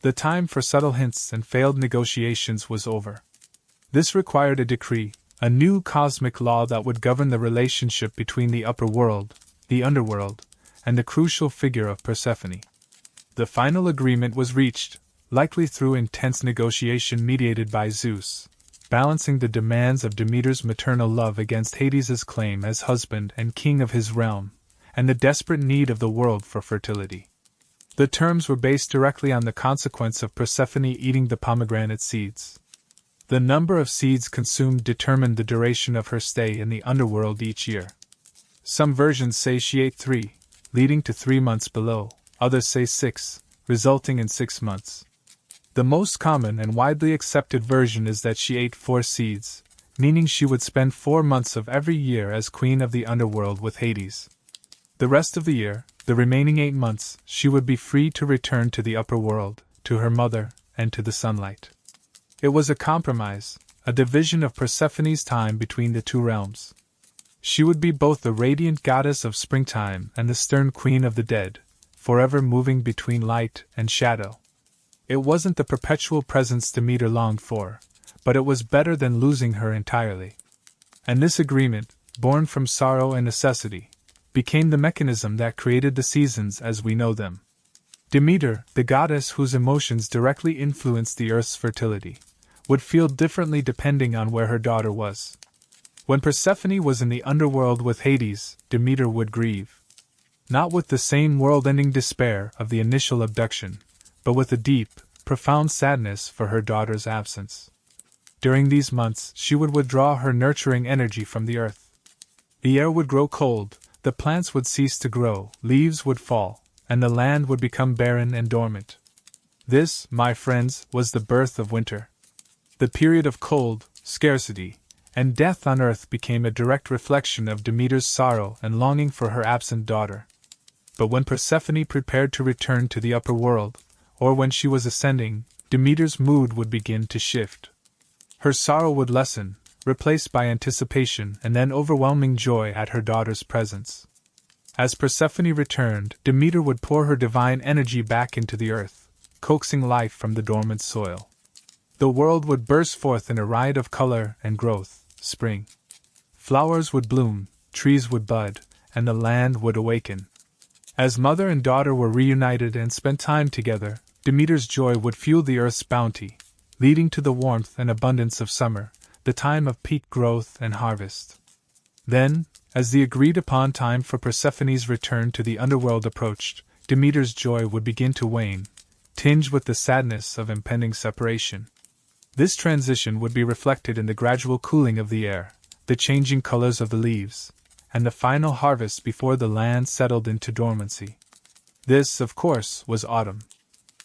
The time for subtle hints and failed negotiations was over. This required a decree, a new cosmic law that would govern the relationship between the upper world, the underworld, and the crucial figure of Persephone. The final agreement was reached, likely through intense negotiation mediated by Zeus, balancing the demands of Demeter's maternal love against Hades' claim as husband and king of his realm, and the desperate need of the world for fertility. The terms were based directly on the consequence of Persephone eating the pomegranate seeds. The number of seeds consumed determined the duration of her stay in the underworld each year. Some versions say she ate 3, leading to 3 months below, others say 6, resulting in 6 months. The most common and widely accepted version is that she ate 4 seeds, meaning she would spend 4 months of every year as queen of the underworld with Hades. The rest of the year, the remaining 8 months, she would be free to return to the upper world, to her mother, and to the sunlight. It was a compromise, a division of Persephone's time between the two realms. She would be both the radiant goddess of springtime and the stern queen of the dead, forever moving between light and shadow. It wasn't the perpetual presence Demeter longed for, but it was better than losing her entirely. And this agreement, born from sorrow and necessity, became the mechanism that created the seasons as we know them. Demeter, the goddess whose emotions directly influenced the earth's fertility, would feel differently depending on where her daughter was. When Persephone was in the underworld with Hades, Demeter would grieve. Not with the same world-ending despair of the initial abduction, but with a deep, profound sadness for her daughter's absence. During these months, she would withdraw her nurturing energy from the earth. The air would grow cold, the plants would cease to grow, leaves would fall, and the land would become barren and dormant. This, my friends, was the birth of winter. The period of cold, scarcity, and death on earth became a direct reflection of Demeter's sorrow and longing for her absent daughter. But when Persephone prepared to return to the upper world, or when she was ascending, Demeter's mood would begin to shift. Her sorrow would lessen, replaced by anticipation and then overwhelming joy at her daughter's presence. As Persephone returned, Demeter would pour her divine energy back into the earth, coaxing life from the dormant soil. The world would burst forth in a riot of color and growth, spring. Flowers would bloom, trees would bud, and the land would awaken. As mother and daughter were reunited and spent time together, Demeter's joy would fuel the earth's bounty, leading to the warmth and abundance of summer, the time of peak growth and harvest. Then, as the agreed-upon time for Persephone's return to the underworld approached, Demeter's joy would begin to wane, tinged with the sadness of impending separation. This transition would be reflected in the gradual cooling of the air, the changing colors of the leaves, and the final harvest before the land settled into dormancy. This, of course, was autumn.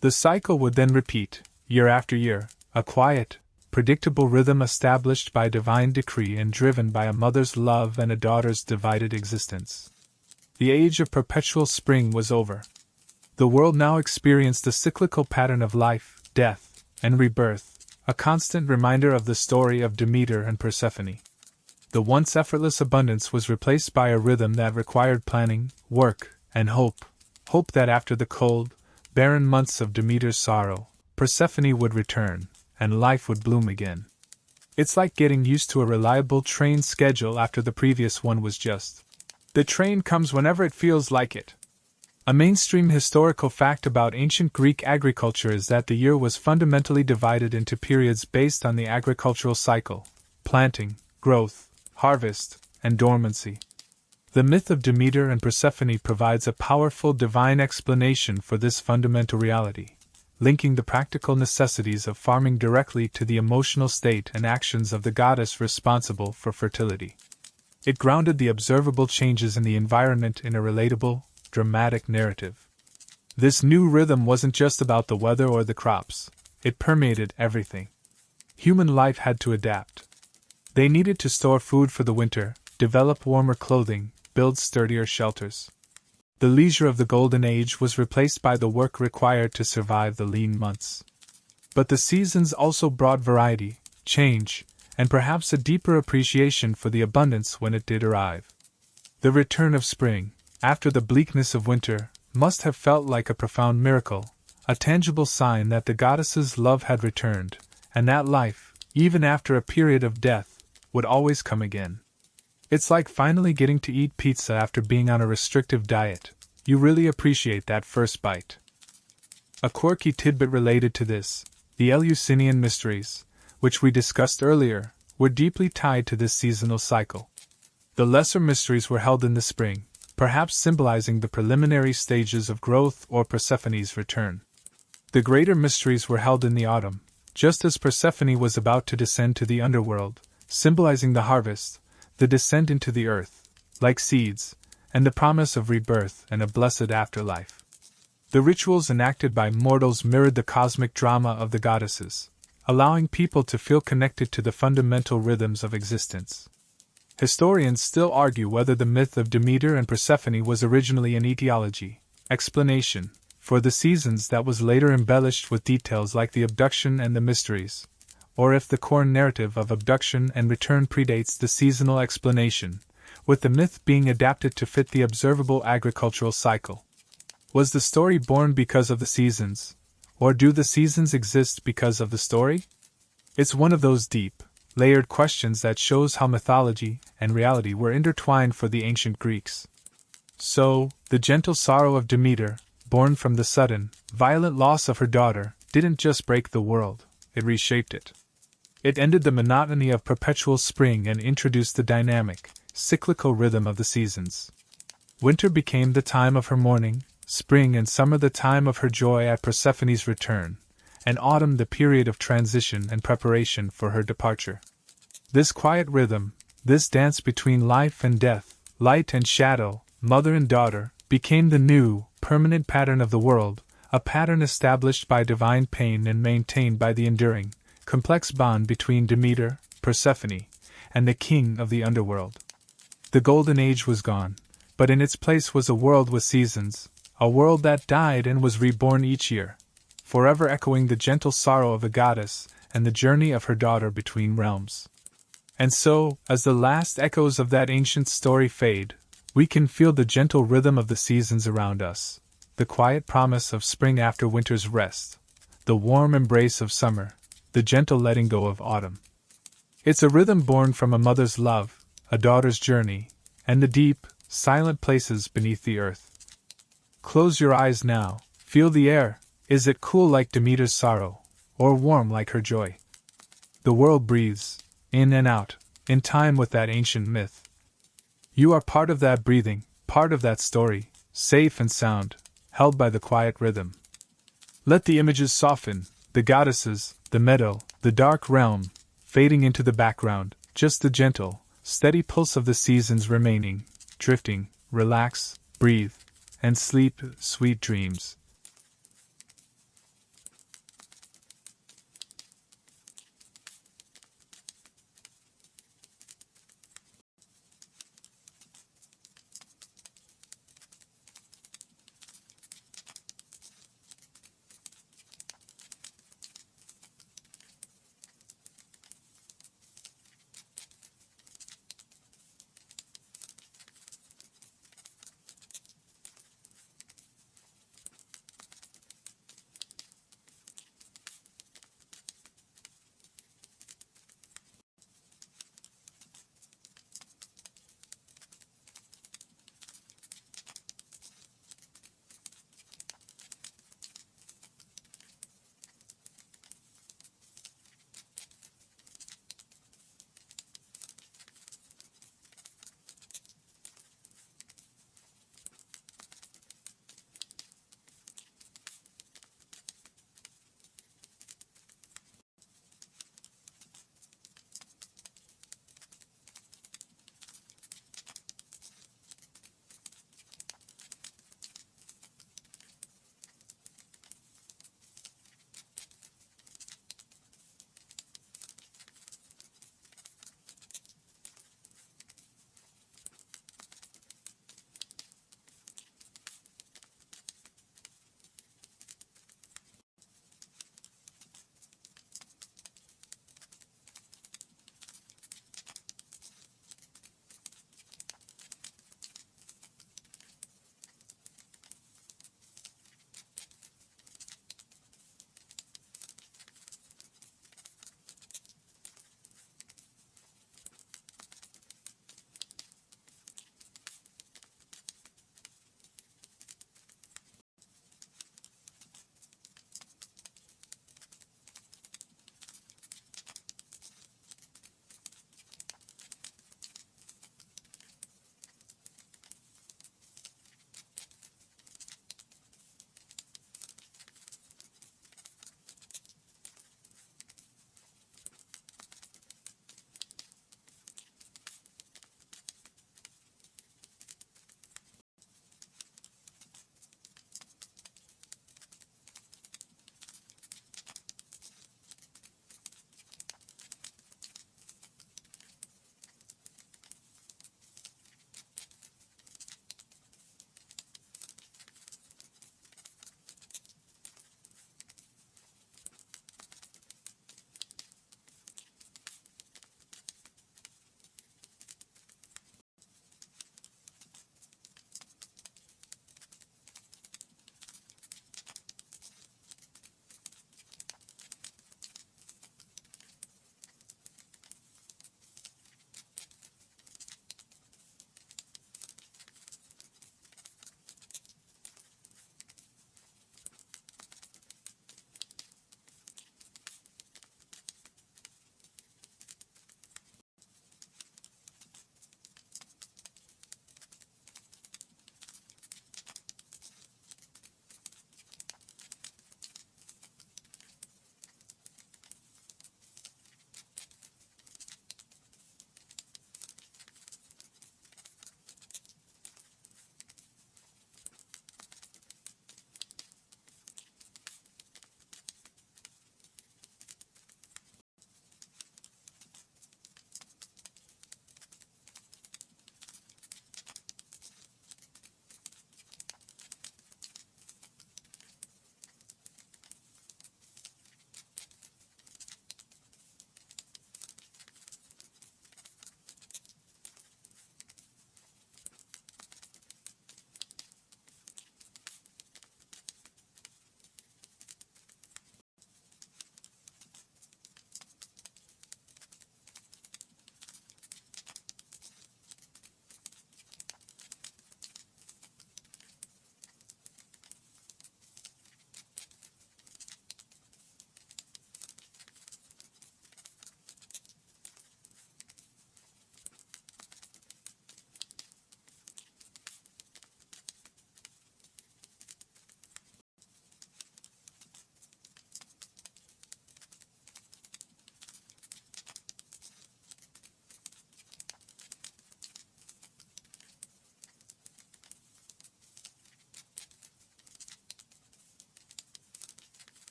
The cycle would then repeat, year after year, a quiet, predictable rhythm established by divine decree and driven by a mother's love and a daughter's divided existence. The age of perpetual spring was over. The world now experienced a cyclical pattern of life, death, and rebirth, a constant reminder of the story of Demeter and Persephone. The once effortless abundance was replaced by a rhythm that required planning, work, and hope. Hope that after the cold, barren months of Demeter's sorrow, Persephone would return, and life would bloom again. It's like getting used to a reliable train schedule after the previous one was just. The train comes whenever it feels like it. A mainstream historical fact about ancient Greek agriculture is that the year was fundamentally divided into periods based on the agricultural cycle: planting, growth, harvest, and dormancy. The myth of Demeter and Persephone provides a powerful divine explanation for this fundamental reality, linking the practical necessities of farming directly to the emotional state and actions of the goddess responsible for fertility. It grounded the observable changes in the environment in a relatable, dramatic narrative. This new rhythm wasn't just about the weather or the crops, it permeated everything. Human life had to adapt. They needed to store food for the winter, develop warmer clothing, build sturdier shelters. The leisure of the Golden Age was replaced by the work required to survive the lean months. But the seasons also brought variety, change, and perhaps a deeper appreciation for the abundance when it did arrive. The return of spring, after the bleakness of winter, must have felt like a profound miracle, a tangible sign that the goddess's love had returned, and that life, even after a period of death, would always come again. It's like finally getting to eat pizza after being on a restrictive diet. You really appreciate that first bite. A quirky tidbit related to this, the Eleusinian mysteries, which we discussed earlier, were deeply tied to this seasonal cycle. The lesser mysteries were held in the spring, perhaps symbolizing the preliminary stages of growth or Persephone's return. The greater mysteries were held in the autumn, just as Persephone was about to descend to the underworld, symbolizing the harvest, the descent into the earth, like seeds, and the promise of rebirth and a blessed afterlife. The rituals enacted by mortals mirrored the cosmic drama of the goddesses, allowing people to feel connected to the fundamental rhythms of existence. Historians still argue whether the myth of Demeter and Persephone was originally an etiology, explanation, for the seasons that was later embellished with details like the abduction and the mysteries, or if the core narrative of abduction and return predates the seasonal explanation, with the myth being adapted to fit the observable agricultural cycle. Was the story born because of the seasons, or do the seasons exist because of the story? It's one of those deep, layered questions that shows how mythology and reality were intertwined for the ancient Greeks. So, the gentle sorrow of Demeter, born from the sudden, violent loss of her daughter, didn't just break the world, it reshaped it. It ended the monotony of perpetual spring and introduced the dynamic, cyclical rhythm of the seasons. Winter became the time of her mourning, spring and summer the time of her joy at Persephone's return, and autumn the period of transition and preparation for her departure. This quiet rhythm, this dance between life and death, light and shadow, mother and daughter, became the new, permanent pattern of the world, a pattern established by divine pain and maintained by the enduring, complex bond between Demeter, Persephone, and the king of the underworld. The Golden Age was gone, but in its place was a world with seasons, a world that died and was reborn each year, forever echoing the gentle sorrow of a goddess and the journey of her daughter between realms. And so, as the last echoes of that ancient story fade, we can feel the gentle rhythm of the seasons around us, the quiet promise of spring after winter's rest, the warm embrace of summer, the gentle letting go of autumn. It's a rhythm born from a mother's love, a daughter's journey, and the deep, silent places beneath the earth. Close your eyes now, feel the air. Is it cool like Demeter's sorrow, or warm like her joy? The world breathes, in and out, in time with that ancient myth. You are part of that breathing, part of that story, safe and sound, held by the quiet rhythm. Let the images soften, the goddesses, the meadow, the dark realm, fading into the background, just the gentle, steady pulse of the seasons remaining, drifting, relax, breathe, and sleep sweet dreams,